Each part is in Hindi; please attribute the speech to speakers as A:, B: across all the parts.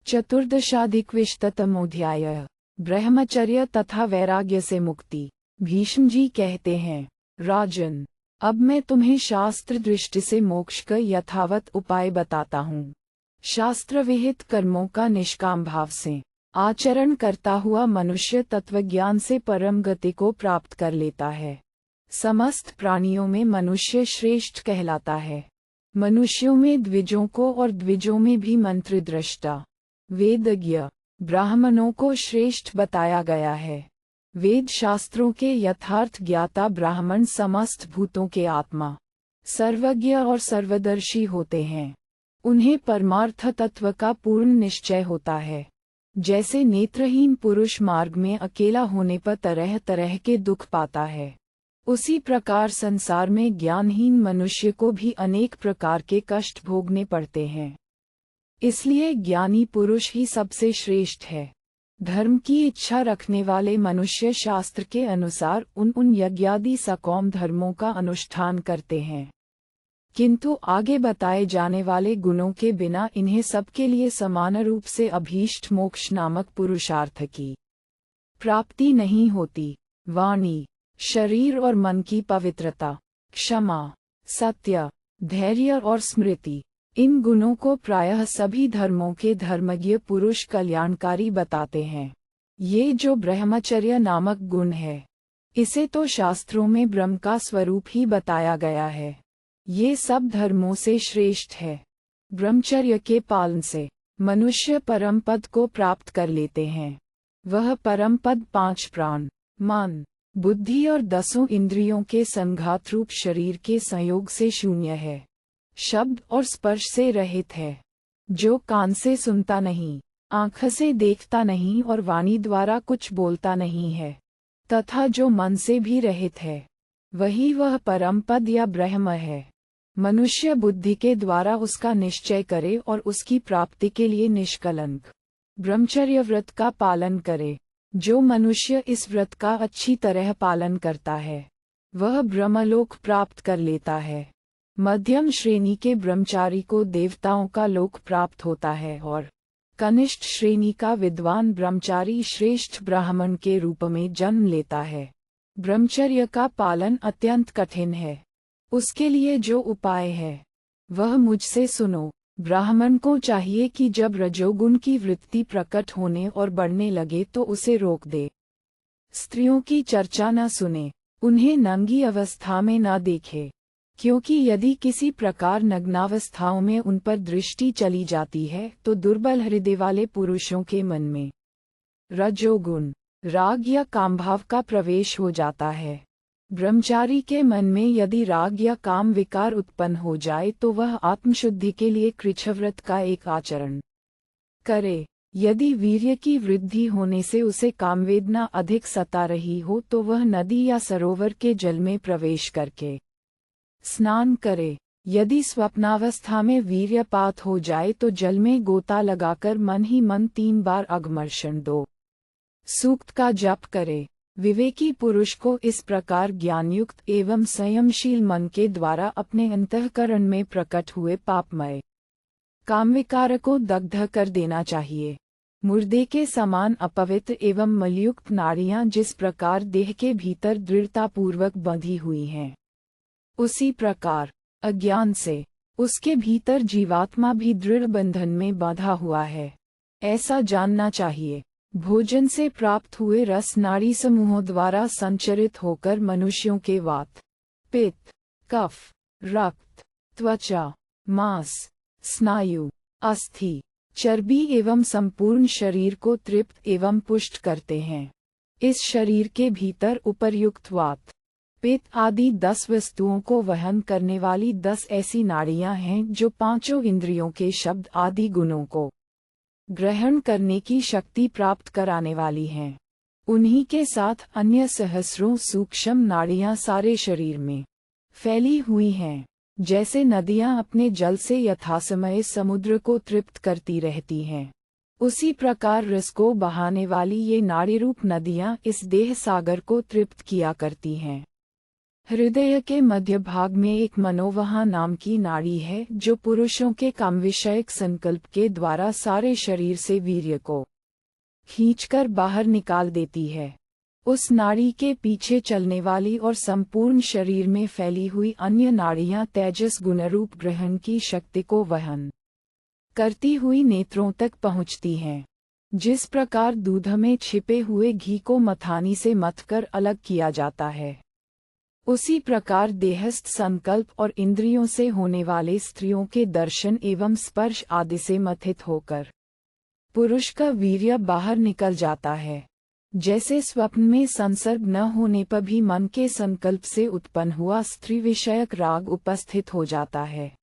A: चतुर्दशाधिकविंशतमोऽध्यायः। ब्रह्मचर्य तथा वैराग्य से मुक्ति। भीष्म जी कहते हैं, राजन, अब मैं तुम्हें शास्त्र दृष्टि से मोक्ष का यथावत उपाय बताता हूँ। शास्त्र विहित कर्मों का निष्काम भाव से आचरण करता हुआ मनुष्य तत्वज्ञान से परम गति को प्राप्त कर लेता है। समस्त प्राणियों में मनुष्य श्रेष्ठ कहलाता है। मनुष्यों में द्विजों को और द्विजों में भी मंत्र दृष्टा वेदज्ञ ब्राह्मणों को श्रेष्ठ बताया गया है। वेद शास्त्रों के यथार्थ ज्ञाता ब्राह्मण समस्त भूतों के आत्मा, सर्वज्ञ और सर्वदर्शी होते हैं। उन्हें परमार्थ तत्व का पूर्ण निश्चय होता है। जैसे नेत्रहीन पुरुष मार्ग में अकेला होने पर तरह तरह के दुख पाता है, उसी प्रकार संसार में ज्ञानहीन मनुष्य को भी अनेक प्रकार के कष्ट भोगने पड़ते हैं। इसलिए ज्ञानी पुरुष ही सबसे श्रेष्ठ है। धर्म की इच्छा रखने वाले मनुष्य शास्त्र के अनुसार उन यज्ञादि सकौम धर्मों का अनुष्ठान करते हैं, किंतु आगे बताए जाने वाले गुणों के बिना इन्हें सबके लिए समान रूप से अभीष्ट मोक्ष नामक पुरुषार्थ की प्राप्ति नहीं होती। वाणी, शरीर और मन की पवित्रता, क्षमा, सत्य, धैर्य और स्मृति, इन गुणों को प्रायः सभी धर्मों के धर्मज्ञ पुरुष कल्याणकारी बताते हैं। ये जो ब्रह्मचर्य नामक गुण है, इसे तो शास्त्रों में ब्रह्म का स्वरूप ही बताया गया है। ये सब धर्मों से श्रेष्ठ है। ब्रह्मचर्य के पालन से मनुष्य परम पद को प्राप्त कर लेते हैं। वह परम पद 5 प्राण, मन, बुद्धि और 10 इंद्रियों के संघात रूप शरीर के संयोग से शून्य है, शब्द और स्पर्श से रहित है, जो कान से सुनता नहीं, आँख से देखता नहीं और वाणी द्वारा कुछ बोलता नहीं है, तथा जो मन से भी रहित है, वही वह परम पद या ब्रह्म है। मनुष्य बुद्धि के द्वारा उसका निश्चय करे और उसकी प्राप्ति के लिए निष्कलंक ब्रह्मचर्य व्रत का पालन करे। जो मनुष्य इस व्रत का अच्छी तरह पालन करता है, वह ब्रह्मलोक प्राप्त कर लेता है। मध्यम श्रेणी के ब्रह्मचारी को देवताओं का लोक प्राप्त होता है और कनिष्ठ श्रेणी का विद्वान ब्रह्मचारी श्रेष्ठ ब्राह्मण के रूप में जन्म लेता है। ब्रह्मचर्य का पालन अत्यंत कठिन है। उसके लिए जो उपाय है, वह मुझसे सुनो। ब्राह्मण को चाहिए कि जब रजोगुण की वृत्ति प्रकट होने और बढ़ने लगे तो उसे रोक दे। स्त्रियों की चर्चा न सुने, उन्हें नंगी अवस्था में न देखे, क्योंकि यदि किसी प्रकार नग्नावस्थाओं में उन पर दृष्टि चली जाती है तो दुर्बल हृदय वाले पुरुषों के मन में रजोगुण, राग या कामभाव का प्रवेश हो जाता है। ब्रह्मचारी के मन में यदि राग या काम विकार उत्पन्न हो जाए तो वह आत्मशुद्धि के लिए कृच्छव्रत का एक आचरण करे। यदि वीर्य की वृद्धि होने से उसे कामवेदना अधिक सता रही हो तो वह नदी या सरोवर के जल में प्रवेश करके स्नान करे। यदि स्वप्नावस्था में वीर्यपात हो जाए तो जल में गोता लगाकर मन ही मन 3 बार अघमर्षण 2 सूक्त का जप करे। विवेकी पुरुष को इस प्रकार ज्ञानयुक्त एवं संयमशील मन के द्वारा अपने अंतःकरण में प्रकट हुए पापमय कामविकार को दग्ध कर देना चाहिए। मुर्दे के समान अपवित्र एवं मलयुक्त नाड़ियां जिस प्रकार देह के भीतर दृढ़तापूर्वक बंधी हुई हैं, उसी प्रकार अज्ञान से उसके भीतर जीवात्मा भी दृढ़ बंधन में बांधा हुआ है, ऐसा जानना चाहिए। भोजन से प्राप्त हुए रस नाड़ी समूहों द्वारा संचरित होकर मनुष्यों के वात, पित्त, कफ, रक्त, त्वचा, मांस, स्नायु, अस्थि, चर्बी एवं संपूर्ण शरीर को तृप्त एवं पुष्ट करते हैं। इस शरीर के भीतर उपर्युक्त वात, पित्त आदि 10 वस्तुओं को वहन करने वाली 10 ऐसी नाड़ियां हैं जो 5 इंद्रियों के शब्द आदि गुणों को ग्रहण करने की शक्ति प्राप्त कराने वाली हैं। उन्हीं के साथ अन्य सहस्रों सूक्ष्म नाड़ियां सारे शरीर में फैली हुई हैं। जैसे नदियां अपने जल से यथासमय समुद्र को तृप्त करती रहती हैं, उसी प्रकार रस को बहाने वाली ये नाड़ी रूप नदियां इस देह सागर को तृप्त किया करती हैं। हृदय के मध्य भाग में एक मनोवहा नाम की नाड़ी है जो पुरुषों के काम विषयक संकल्प के द्वारा सारे शरीर से वीर्य को खींचकर बाहर निकाल देती है। उस नाड़ी के पीछे चलने वाली और संपूर्ण शरीर में फैली हुई अन्य नाड़ियां तेजस गुणरूप ग्रहण की शक्ति को वहन करती हुई नेत्रों तक पहुंचती हैं। जिस प्रकार दूध में छिपे हुए घी को मथानी से मथकर अलग किया जाता है, उसी प्रकार देहस्थ संकल्प और इंद्रियों से होने वाले स्त्रियों के दर्शन एवं स्पर्श आदि से मथित होकर पुरुष का वीर्य बाहर निकल जाता है। जैसे स्वप्न में संसर्ग न होने पर भी मन के संकल्प से उत्पन्न हुआ स्त्री विषयक राग उपस्थित हो जाता है,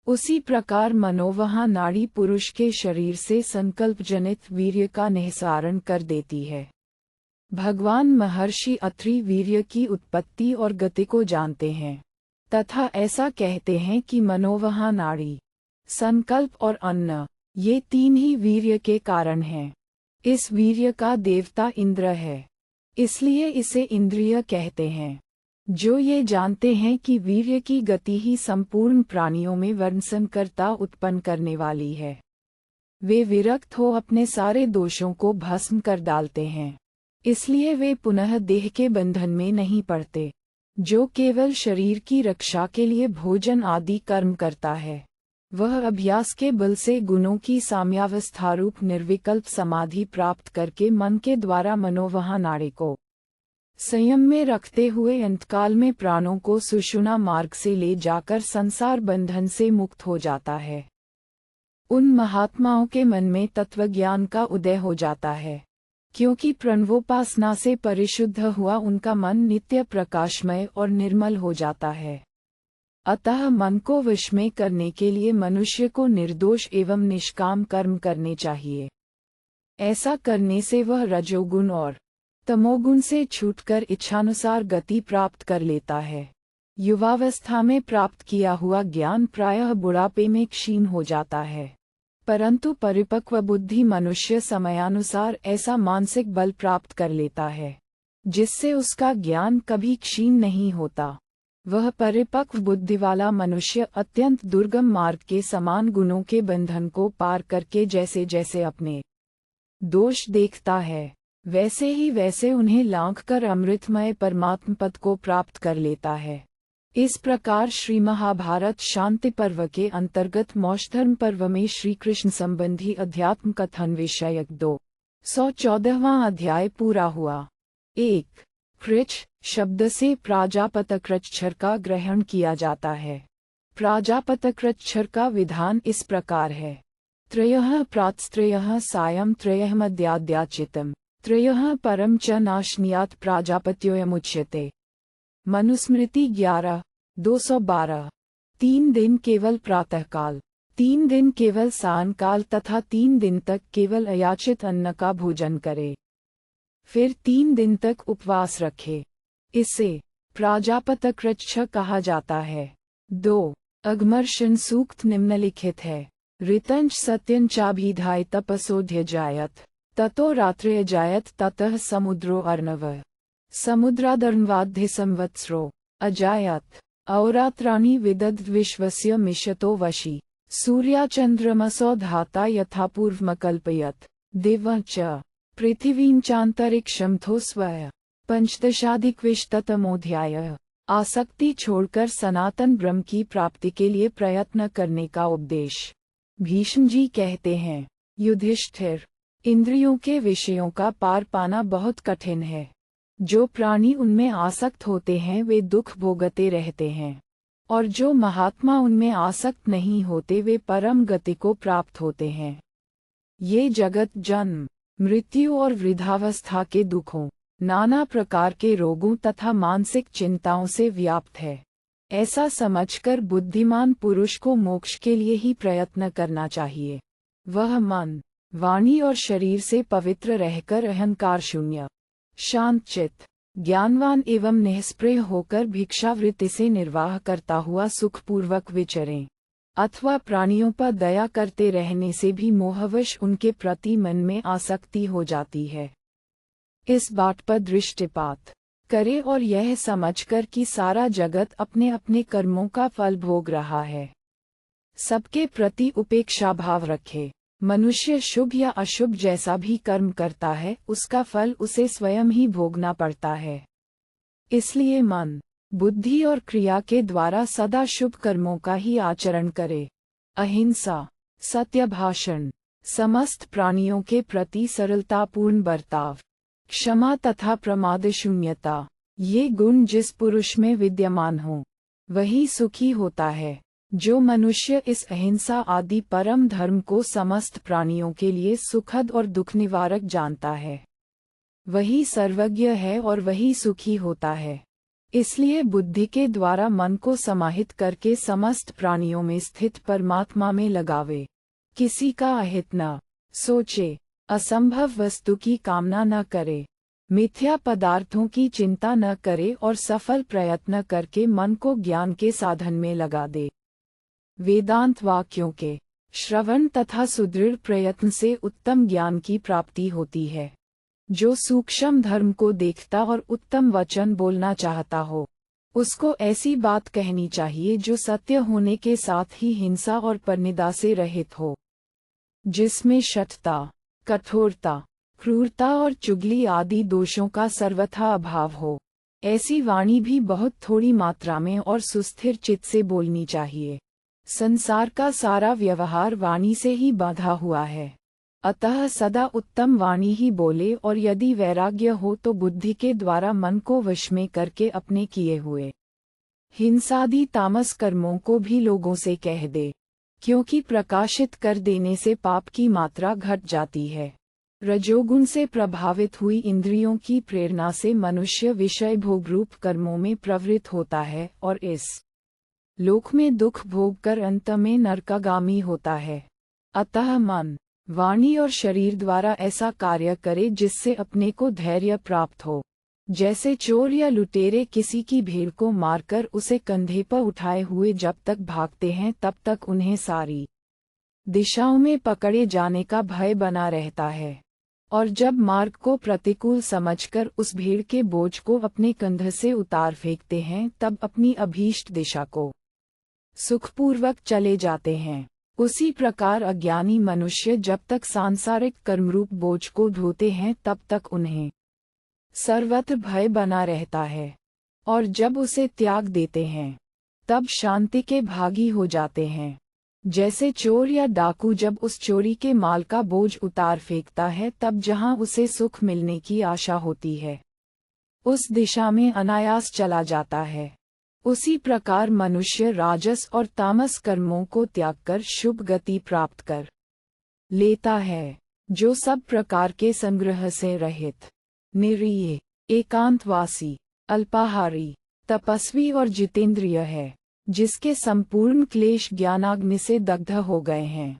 A: उसी प्रकार मनोवहा नाड़ी पुरुष के शरीर से संकल्प जनित वीर्य का निस्सारण कर देती है। भगवान महर्षि अत्रि वीर्य की उत्पत्ति और गति को जानते हैं तथा ऐसा कहते हैं कि मनोवहा नाड़ी, संकल्प और अन्न, ये तीन ही वीर्य के कारण हैं। इस वीर्य का देवता इंद्र है, इसलिए इसे इंद्रिय कहते हैं। जो ये जानते हैं कि वीर्य की गति ही संपूर्ण प्राणियों में वर्णसंकरता उत्पन्न करने वाली है, वे विरक्त हो अपने सारे दोषों को भस्म कर डालते हैं। इसलिए वे पुनः देह के बंधन में नहीं पड़ते। जो केवल शरीर की रक्षा के लिए भोजन आदि कर्म करता है, वह अभ्यास के बल से गुणों की साम्यावस्था रूप निर्विकल्प समाधि प्राप्त करके मन के द्वारा मनोवहा नाड़ी को संयम में रखते हुए अंतकाल में प्राणों को सुषुम्ना मार्ग से ले जाकर संसार बंधन से मुक्त हो जाता है। उन महात्माओं के मन में तत्वज्ञान का उदय हो जाता है, क्योंकि प्रणवोपासना से परिशुद्ध हुआ उनका मन नित्य प्रकाशमय और निर्मल हो जाता है। अतः मन को वश में करने के लिए मनुष्य को निर्दोष एवं निष्काम कर्म करने चाहिए। ऐसा करने से वह रजोगुण और तमोगुण से छूटकर इच्छानुसार गति प्राप्त कर लेता है। युवावस्था में प्राप्त किया हुआ ज्ञान प्रायः बुढ़ापे में क्षीण हो जाता है, परंतु परिपक्व बुद्धि मनुष्य समयानुसार ऐसा मानसिक बल प्राप्त कर लेता है जिससे उसका ज्ञान कभी क्षीण नहीं होता। वह परिपक्व बुद्धि वाला मनुष्य अत्यंत दुर्गम मार्ग के समान गुणों के बंधन को पार करके जैसे जैसे अपने दोष देखता है, वैसे ही वैसे उन्हें लांघकर अमृतमय परमात्म पद को प्राप्त कर लेता है। इस प्रकार श्री महाभारत शांति पर्व के अंतर्गत मोक्षधर्म पर्व में श्री कृष्ण संबंधी अध्यात्म कथन विषयक 214वां अध्याय पूरा हुआ। 1. कृच्छ शब्द से प्राजापतकृच्छ्र का ग्रहण किया जाता है। प्राजापतकृच्छ्र का विधान इस प्रकार है। त्रयः प्रातस्त्रयः सायं त्रयः मध्याद्याचितम् त्रयः परम च नाशनीयात् प्राजापत्योऽयमुच्यते। मनुस्मृति 11:212। 3 दिन केवल प्रातःकाल, 3 दिन केवल सायंकाल तथा 3 दिन तक केवल अयाचित अन्न का भोजन करे, फिर 3 दिन तक उपवास रखे। इसे प्राजापतकृच्छ कहा जाता है। 2. अघमर्षण सूक्त निम्नलिखित है। ऋतंच सत्यं चाभिधाय तपसोऽध्यजायत ततो रात्र्यजायत ततः समुद्रो अर्णव समुद्रादर्णवाद्य संवत्सरो अजायत अहोरात्राणि विदध विश्वस्य मिषतो वशी सूर्याचन्द्रमसो धाता यथा पूर्वमकल्पयत दिवः च पृथिवीं चान्तरिक्षमथो स्वय। 15-तमोऽध्याय। आसक्ति छोड़कर सनातन ब्रह्म की प्राप्ति के लिए प्रयत्न करने का उपदेश। भीष्म जी कहते हैं, युधिष्ठिर, इंद्रियों के विषयों का पार पाना बहुत कठिन है। जो प्राणी उनमें आसक्त होते हैं वे दुख भोगते रहते हैं, और जो महात्मा उनमें आसक्त नहीं होते वे परम गति को प्राप्त होते हैं। ये जगत जन्म, मृत्यु और वृद्धावस्था के दुखों, नाना प्रकार के रोगों तथा मानसिक चिंताओं से व्याप्त है। ऐसा समझकर बुद्धिमान पुरुष को मोक्ष के लिए ही प्रयत्न करना चाहिए। वह मन, वाणी और शरीर से पवित्र रहकर अहंकार शून्य, शांतचित्त, ज्ञानवान एवं निःस्पृह होकर भिक्षावृत्ति से निर्वाह करता हुआ सुखपूर्वक विचरें, अथवा प्राणियों पर दया करते रहने से भी मोहवश उनके प्रति मन में आसक्ति हो जाती है। इस बात पर दृष्टिपात करे और यह समझकर कि सारा जगत अपने अपने कर्मों का फल भोग रहा है, सबके प्रति उपेक्षा भाव रखे। मनुष्य शुभ या अशुभ जैसा भी कर्म करता है उसका फल उसे स्वयं ही भोगना पड़ता है। इसलिए मन, बुद्धि और क्रिया के द्वारा सदा शुभ कर्मों का ही आचरण करे। अहिंसा, सत्य भाषण, समस्त प्राणियों के प्रति सरलतापूर्ण बर्ताव, क्षमा तथा प्रमाद शून्यता, ये गुण जिस पुरुष में विद्यमान हो वही सुखी होता है। जो मनुष्य इस अहिंसा आदि परम धर्म को समस्त प्राणियों के लिए सुखद और दुख निवारक जानता है, वही सर्वज्ञ है और वही सुखी होता है। इसलिए बुद्धि के द्वारा मन को समाहित करके समस्त प्राणियों में स्थित परमात्मा में लगावे। किसी का अहित न सोचे, असंभव वस्तु की कामना न करे, मिथ्या पदार्थों की चिंता न करे और सफल प्रयत्न करके मन को ज्ञान के साधन में लगा दे। वेदांत वाक्यों के श्रवण तथा सुदृढ़ प्रयत्न से उत्तम ज्ञान की प्राप्ति होती है। जो सूक्ष्म धर्म को देखता और उत्तम वचन बोलना चाहता हो, उसको ऐसी बात कहनी चाहिए जो सत्य होने के साथ ही हिंसा और परनिंदा से रहित हो, जिसमें शठता, कठोरता, क्रूरता और चुगली आदि दोषों का सर्वथा अभाव हो। ऐसी वाणी भी बहुत थोड़ी मात्रा में और सुस्थिर चित्त से बोलनी चाहिए। संसार का सारा व्यवहार वाणी से ही बांधा हुआ है, अतः सदा उत्तम वाणी ही बोले और यदि वैराग्य हो तो बुद्धि के द्वारा मन को वश में करके अपने किए हुए हिंसादि तामस कर्मों को भी लोगों से कह दे, क्योंकि प्रकाशित कर देने से पाप की मात्रा घट जाती है। रजोगुण से प्रभावित हुई इंद्रियों की प्रेरणा से मनुष्य विषय भोग रूप कर्मों में प्रवृत्त होता है और इस लोक में दुख भोग कर अंत में नरकागामी होता है। अतः मन, वाणी और शरीर द्वारा ऐसा कार्य करे जिससे अपने को धैर्य प्राप्त हो। जैसे चोर या लुटेरे किसी की भीड़ को मारकर उसे कंधे पर उठाए हुए जब तक भागते हैं तब तक उन्हें सारी दिशाओं में पकड़े जाने का भय बना रहता है, और जब मार्ग को प्रतिकूल समझकर उस भीड़ के बोझ को अपने कंधे से उतार फेंकते हैं तब अपनी अभीष्ट दिशा को सुखपूर्वक चले जाते हैं। उसी प्रकार अज्ञानी मनुष्य जब तक सांसारिक कर्मरूप बोझ को ढोते हैं तब तक उन्हें सर्वत्र भय बना रहता है, और जब उसे त्याग देते हैं तब शांति के भागी हो जाते हैं। जैसे चोर या डाकू जब उस चोरी के माल का बोझ उतार फेंकता है तब जहां उसे सुख मिलने की आशा होती है उस दिशा में अनायास चला जाता है। उसी प्रकार मनुष्य राजस और तामस कर्मों को त्याग कर शुभ गति प्राप्त कर लेता है, जो सब प्रकार के संग्रह से रहित, निरीह, एकांतवासी, अल्पाहारी, तपस्वी और जितेंद्रिय है, जिसके संपूर्ण क्लेश ज्ञानाग्नि से दग्ध हो गए हैं,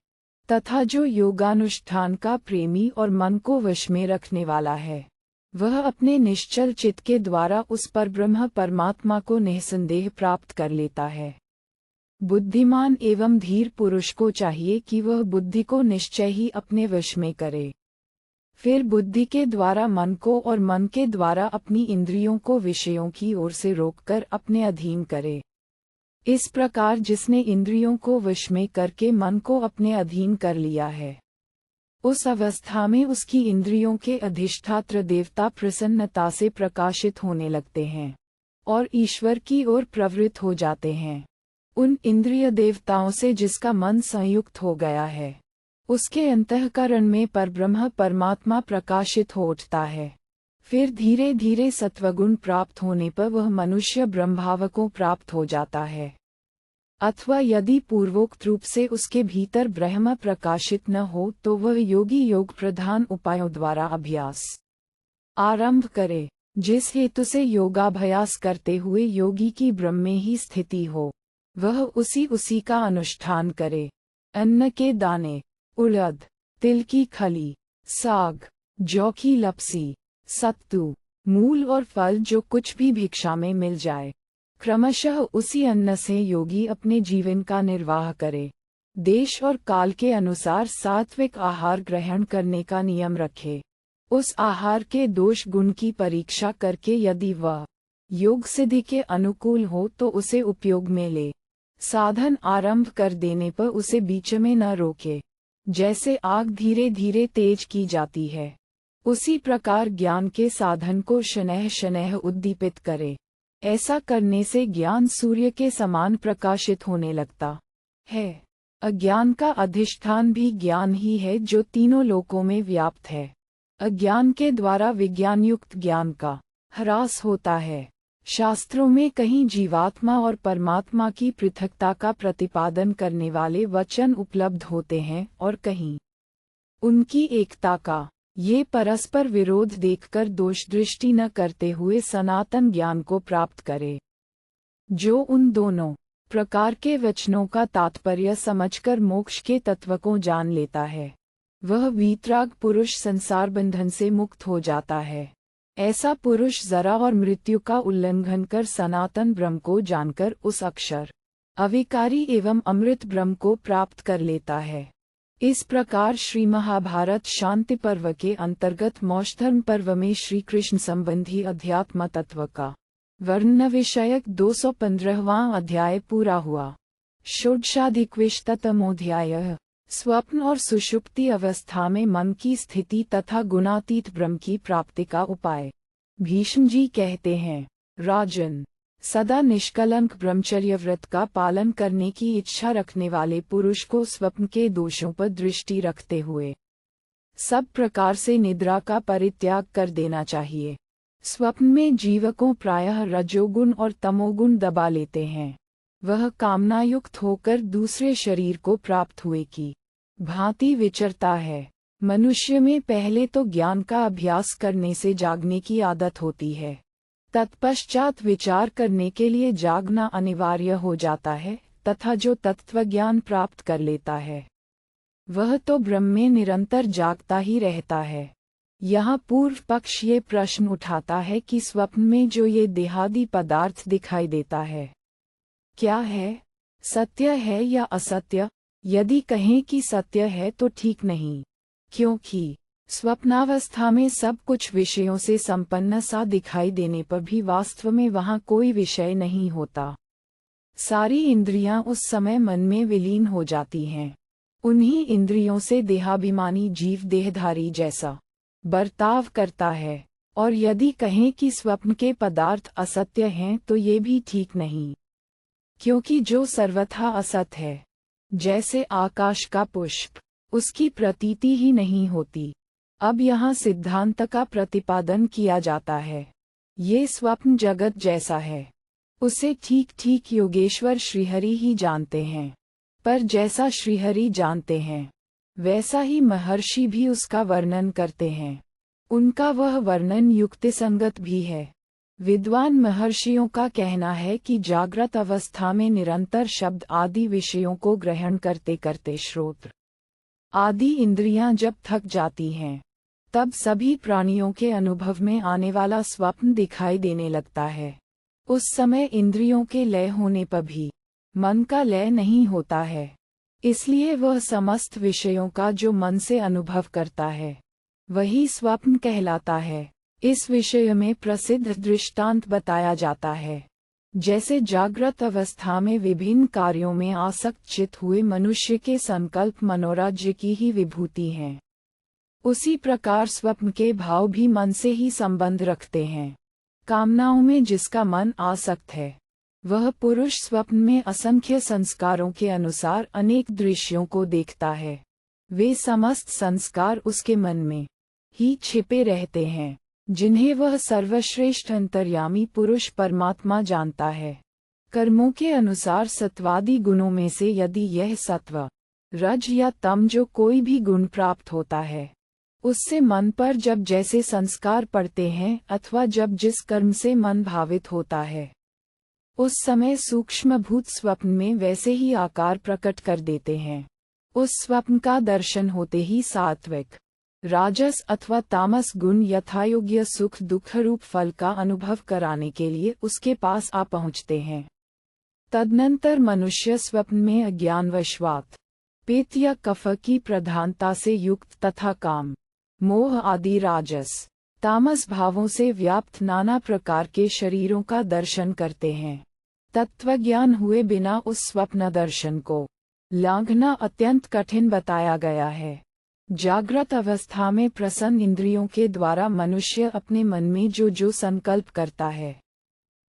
A: तथा जो योगानुष्ठान का प्रेमी और मन को वश में रखने वाला है, वह अपने निश्चल चित्त के द्वारा उस पर ब्रह्म परमात्मा को निःसंदेह प्राप्त कर लेता है। बुद्धिमान एवं धीर पुरुष को चाहिए कि वह बुद्धि को निश्चय ही अपने वश में करे, फिर बुद्धि के द्वारा मन को और मन के द्वारा अपनी इंद्रियों को विषयों की ओर से रोककर अपने अधीन करे। इस प्रकार जिसने इंद्रियों को वश में करके मन को अपने अधीन कर लिया है, उस अवस्था में उसकी इंद्रियों के अधिष्ठात्र देवता प्रसन्नता से प्रकाशित होने लगते हैं और ईश्वर की ओर प्रवृत्त हो जाते हैं। उन इंद्रिय देवताओं से जिसका मन संयुक्त हो गया है, उसके अंतःकरण में परब्रह्म परमात्मा प्रकाशित हो उठता है। फिर धीरे धीरे सत्वगुण प्राप्त होने पर वह मनुष्य ब्रह्मभाव को प्राप्त हो जाता है। अथवा यदि पूर्वोक्त रूप से उसके भीतर ब्रह्म प्रकाशित न हो तो वह योगी योग प्रधान उपायों द्वारा अभ्यास आरंभ करे, जिस हेतु से योगाभ्यास करते हुए योगी की ब्रह्म में ही स्थिति हो, वह उसी का अनुष्ठान करे। अन्न के दाने, उड़द, तिल की खली, साग, जौ की लपसी, सत्तू, मूल और फल जो कुछ भी भिक्षा में मिल जाए, क्रमशः उसी अन्न से योगी अपने जीवन का निर्वाह करे। देश और काल के अनुसार सात्विक आहार ग्रहण करने का नियम रखे। उस आहार के दोष गुण की परीक्षा करके यदि वह योग सिद्धि के अनुकूल हो तो उसे उपयोग में ले। साधन आरंभ कर देने पर उसे बीच में न रोके। जैसे आग धीरे धीरे तेज की जाती है, उसी प्रकार ज्ञान के साधन को शनैः शनैः उद्दीपित करे। ऐसा करने से ज्ञान सूर्य के समान प्रकाशित होने लगता है। अज्ञान का अधिष्ठान भी ज्ञान ही है जो तीनों लोकों में व्याप्त है। अज्ञान के द्वारा विज्ञानयुक्त ज्ञान का ह्रास होता है। शास्त्रों में कहीं जीवात्मा और परमात्मा की पृथकता का प्रतिपादन करने वाले वचन उपलब्ध होते हैं और कहीं उनकी एकता का। ये परस्पर विरोध देखकर दोष दृष्टि न करते हुए सनातन ज्ञान को प्राप्त करे। जो उन दोनों प्रकार के वचनों का तात्पर्य समझकर मोक्ष के तत्व को जान लेता है, वह वीतराग पुरुष संसार बंधन से मुक्त हो जाता है। ऐसा पुरुष जरा और मृत्यु का उल्लंघन कर सनातन ब्रह्म को जानकर उस अक्षर अविकारी एवं अमृत ब्रह्म को प्राप्त कर लेता है। इस प्रकार श्री महाभारत शांति पर्व के अंतर्गत मोक्षधर्म पर्व में श्री कृष्ण संबंधी अध्यात्म तत्व का वर्णन विषयक 215वां अध्याय पूरा हुआ। षोडशाधिकविंशतितमोऽध्यायः स्वप्न और सुषुप्ति अवस्था में मन की स्थिति तथा गुणातीत ब्रह्म की प्राप्ति का उपाय। भीष्म जी कहते हैं, राजन, सदा निष्कलंक ब्रह्मचर्य व्रत का पालन करने की इच्छा रखने वाले पुरुष को स्वप्न के दोषों पर दृष्टि रखते हुए सब प्रकार से निद्रा का परित्याग कर देना चाहिए। स्वप्न में जीवकों प्रायः रजोगुण और तमोगुण दबा लेते हैं। वह कामनायुक्त होकर दूसरे शरीर को प्राप्त हुए की भांति विचरता है। मनुष्य में पहले तो ज्ञान का अभ्यास करने से जागने की आदत होती है, तत्पश्चात विचार करने के लिए जागना अनिवार्य हो जाता है तथा जो तत्वज्ञान प्राप्त कर लेता है वह तो ब्रह्म में निरंतर जागता ही रहता है। यहाँ पूर्व पक्ष ये प्रश्न उठाता है कि स्वप्न में जो ये देहादि पदार्थ दिखाई देता है क्या है, सत्य है या असत्य? यदि कहें कि सत्य है तो ठीक नहीं, क्योंकि स्वप्नावस्था में सब कुछ विषयों से संपन्न सा दिखाई देने पर भी वास्तव में वहाँ कोई विषय नहीं होता। सारी इंद्रियां उस समय मन में विलीन हो जाती हैं। उन्हीं इंद्रियों से देहाभिमानी जीव देहधारी जैसा बर्ताव करता है। और यदि कहें कि स्वप्न के पदार्थ असत्य हैं तो ये भी ठीक नहीं, क्योंकि जो सर्वथा असत है, जैसे आकाश का पुष्प, उसकी प्रतीति ही नहीं होती। अब यहाँ सिद्धांत का प्रतिपादन किया जाता है। ये स्वप्न जगत जैसा है, उसे ठीक ठीक योगेश्वर श्रीहरि ही जानते हैं। पर जैसा श्रीहरि जानते हैं वैसा ही महर्षि भी उसका वर्णन करते हैं। उनका वह वर्णन युक्तिसंगत भी है। विद्वान महर्षियों का कहना है कि जागृत अवस्था में निरंतर शब्द आदि विषयों को ग्रहण करते करते श्रोत्र आदि इंद्रियां जब थक जाती हैं, तब सभी प्राणियों के अनुभव में आने वाला स्वप्न दिखाई देने लगता है। उस समय इंद्रियों के लय होने पर भी मन का लय नहीं होता है, इसलिए वह समस्त विषयों का जो मन से अनुभव करता है वही स्वप्न कहलाता है। इस विषय में प्रसिद्ध दृष्टांत बताया जाता है। जैसे जागृत अवस्था में विभिन्न कार्यों में आसक्त चित हुए मनुष्य के संकल्प मनोराज्य की ही विभूति हैं, उसी प्रकार स्वप्न के भाव भी मन से ही संबंध रखते हैं। कामनाओं में जिसका मन आसक्त है वह पुरुष स्वप्न में असंख्य संस्कारों के अनुसार अनेक दृश्यों को देखता है। वे समस्त संस्कार उसके मन में ही छिपे रहते हैं, जिन्हें वह सर्वश्रेष्ठ अंतर्यामी पुरुष परमात्मा जानता है। कर्मों के अनुसार सत्वादि गुणों में से यदि यह सत्व, रज या तम जो कोई भी गुण प्राप्त होता है, उससे मन पर जब जैसे संस्कार पड़ते हैं अथवा जब जिस कर्म से मन भावित होता है, उस समय सूक्ष्मभूत स्वप्न में वैसे ही आकार प्रकट कर देते हैं। उस स्वप्न का दर्शन होते ही सात्विक, राजस अथवा तामस गुण यथायोग्य सुख दुख रूप फल का अनुभव कराने के लिए उसके पास आ पहुँचते हैं। तदनंतर मनुष्य स्वप्न में अज्ञानवशात पित्त या कफ की प्रधानता से युक्त तथा काम मोह आदि राजस तामस भावों से व्याप्त नाना प्रकार के शरीरों का दर्शन करते हैं। तत्वज्ञान हुए बिना उस स्वप्न दर्शन को लांघना अत्यंत कठिन बताया गया है। जागृत अवस्था में प्रसन्न इंद्रियों के द्वारा मनुष्य अपने मन में जो संकल्प करता है,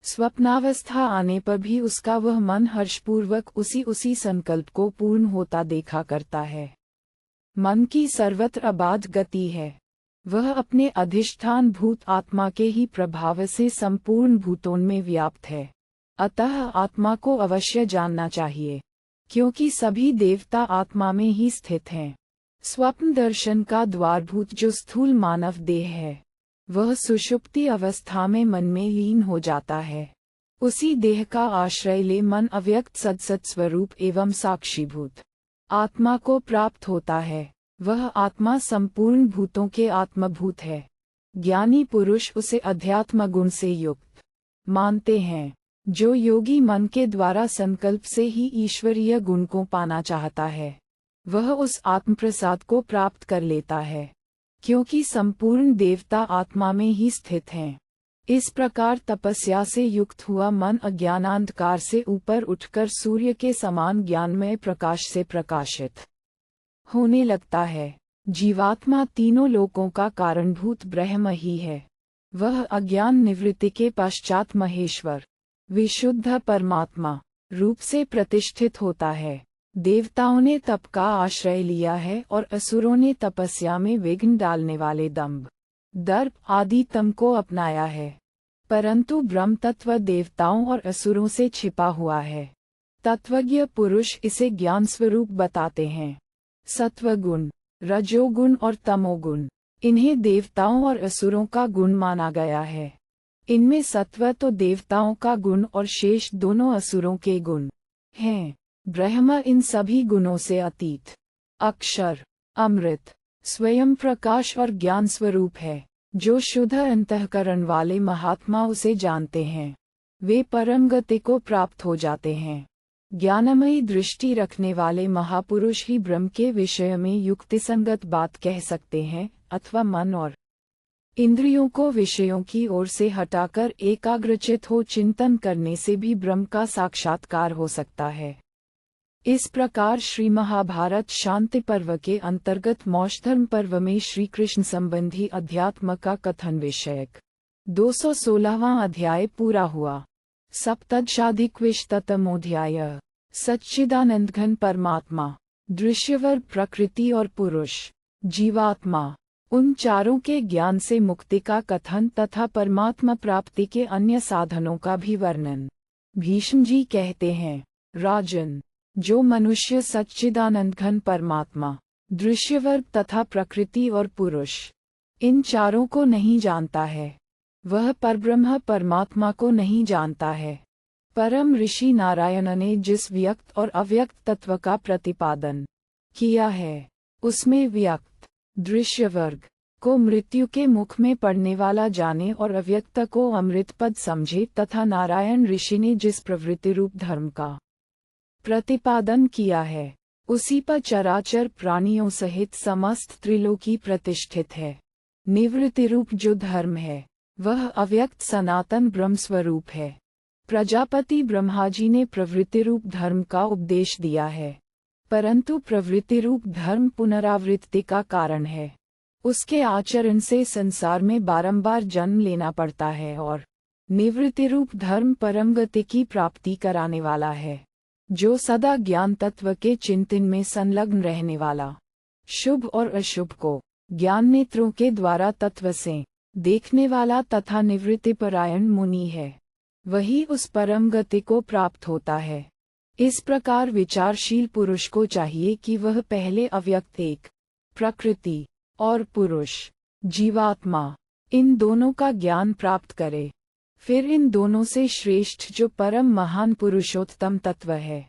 A: स्वप्नावस्था आने पर भी उसका वह मन हर्षपूर्वक उसी संकल्प को पूर्ण होता देखा करता है। मन की सर्वत्र अबाध गति है। वह अपने अधिष्ठान भूत आत्मा के ही प्रभाव से संपूर्ण भूतों में व्याप्त है। अतः आत्मा को अवश्य जानना चाहिए, क्योंकि सभी देवता आत्मा में ही स्थित हैं। स्वप्न दर्शन का द्वारभूत जो स्थूल मानव देह है, वह सुषुप्ति अवस्था में मन में लीन हो जाता है। उसी देह का आश्रय ले मन अव्यक्त सदसत स्वरूप एवं साक्षीभूत आत्मा को प्राप्त होता है। वह आत्मा संपूर्ण भूतों के आत्मभूत है। ज्ञानी पुरुष उसे अध्यात्म गुण से युक्त मानते हैं। जो योगी मन के द्वारा संकल्प से ही ईश्वरीय गुण को पाना चाहता है, वह उस आत्मप्रसाद को प्राप्त कर लेता है, क्योंकि संपूर्ण देवता आत्मा में ही स्थित हैं। इस प्रकार तपस्या से युक्त हुआ मन अज्ञानांधकार से ऊपर उठकर सूर्य के समान ज्ञानमय प्रकाश से प्रकाशित होने लगता है। जीवात्मा तीनों लोकों का कारणभूत ब्रह्म ही है। वह अज्ञान निवृत्ति के पश्चात महेश्वर विशुद्ध परमात्मा रूप से प्रतिष्ठित होता है। देवताओं ने तप का आश्रय लिया है और असुरों ने तपस्या में विघ्न डालने वाले दंभ, दर्प आदि तम को अपनाया है। परंतु ब्रह्म तत्व देवताओं और असुरों से छिपा हुआ है। तत्वज्ञ पुरुष इसे ज्ञान स्वरूप बताते हैं। सत्वगुण, रजोगुण और तमोगुण, इन्हें देवताओं और असुरों का गुण माना गया है। इनमें सत्व तो देवताओं का गुण और शेष दोनों असुरों के गुण हैं। ब्रह्म इन सभी गुणों से अतीत, अक्षर, अमृत, स्वयं प्रकाश और ज्ञान स्वरूप है। जो शुद्ध अंतःकरण वाले महात्मा उसे जानते हैं, वे परम गति को प्राप्त हो जाते हैं। ज्ञानमयी दृष्टि रखने वाले महापुरुष ही ब्रह्म के विषय में युक्तिसंगत बात कह सकते हैं, अथवा मन और इंद्रियों को विषयों की ओर से हटाकर एकाग्रचित हो चिंतन करने से भी ब्रह्म का साक्षात्कार हो सकता है। इस प्रकार श्री महाभारत शांति पर्व के अंतर्गत मोक्षधर्म पर्व में श्री कृष्ण संबंधी अध्यात्म का कथन विषयक 216वां अध्याय पूरा हुआ। सप्तदशाधिकविंशतमोऽध्याय। सच्चिदानंद घन परमात्मा, दृश्यवर प्रकृति और पुरुष, जीवात्मा, उन चारों के ज्ञान से मुक्ति का कथन तथा परमात्मा प्राप्ति के अन्य साधनों का भी वर्णन। भीष्म जी कहते हैं, राजन, जो मनुष्य सच्चिदानंद घन परमात्मा, दृश्यवर्ग तथा प्रकृति और पुरुष, इन चारों को नहीं जानता है, वह परब्रह्म परमात्मा को नहीं जानता है। परम ऋषि नारायण ने जिस व्यक्त और अव्यक्त तत्व का प्रतिपादन किया है, उसमें व्यक्त दृश्य वर्ग को मृत्यु के मुख में पड़ने वाला जाने और अव्यक्त को अमृत पद समझे, तथा नारायण ऋषि ने जिस प्रवृत्ति रूप धर्म का प्रतिपादन किया है, उसी पर चराचर प्राणियों सहित समस्त त्रिलोकी प्रतिष्ठित है। निवृत्ति रूप जो धर्म है, वह अव्यक्त सनातन ब्रह्म स्वरूप है। प्रजापति ब्रह्मा जी ने प्रवृत्ति रूप धर्म का उपदेश दिया है, परंतु प्रवृत्ति रूप धर्म पुनरावृत्ति का कारण है। उसके आचरण से संसार में बारंबार जन्म लेना पड़ता है, और निवृत्ति रूप धर्म परम गति की प्राप्ति कराने वाला है, जो सदा ज्ञान तत्व के चिंतन में संलग्न रहने वाला, शुभ और अशुभ को ज्ञान नेत्रों के द्वारा तत्व से देखने वाला तथा निवृत्तिपरायण मुनि है। वही उस परम गति को प्राप्त होता है। इस प्रकार विचारशील पुरुष को चाहिए कि वह पहले अव्यक्त एक, प्रकृति और पुरुष, जीवात्मा, इन दोनों का ज्ञान प्राप्त करे। फिर इन दोनों से श्रेष्ठ जो परम महान पुरुषोत्तम तत्व है,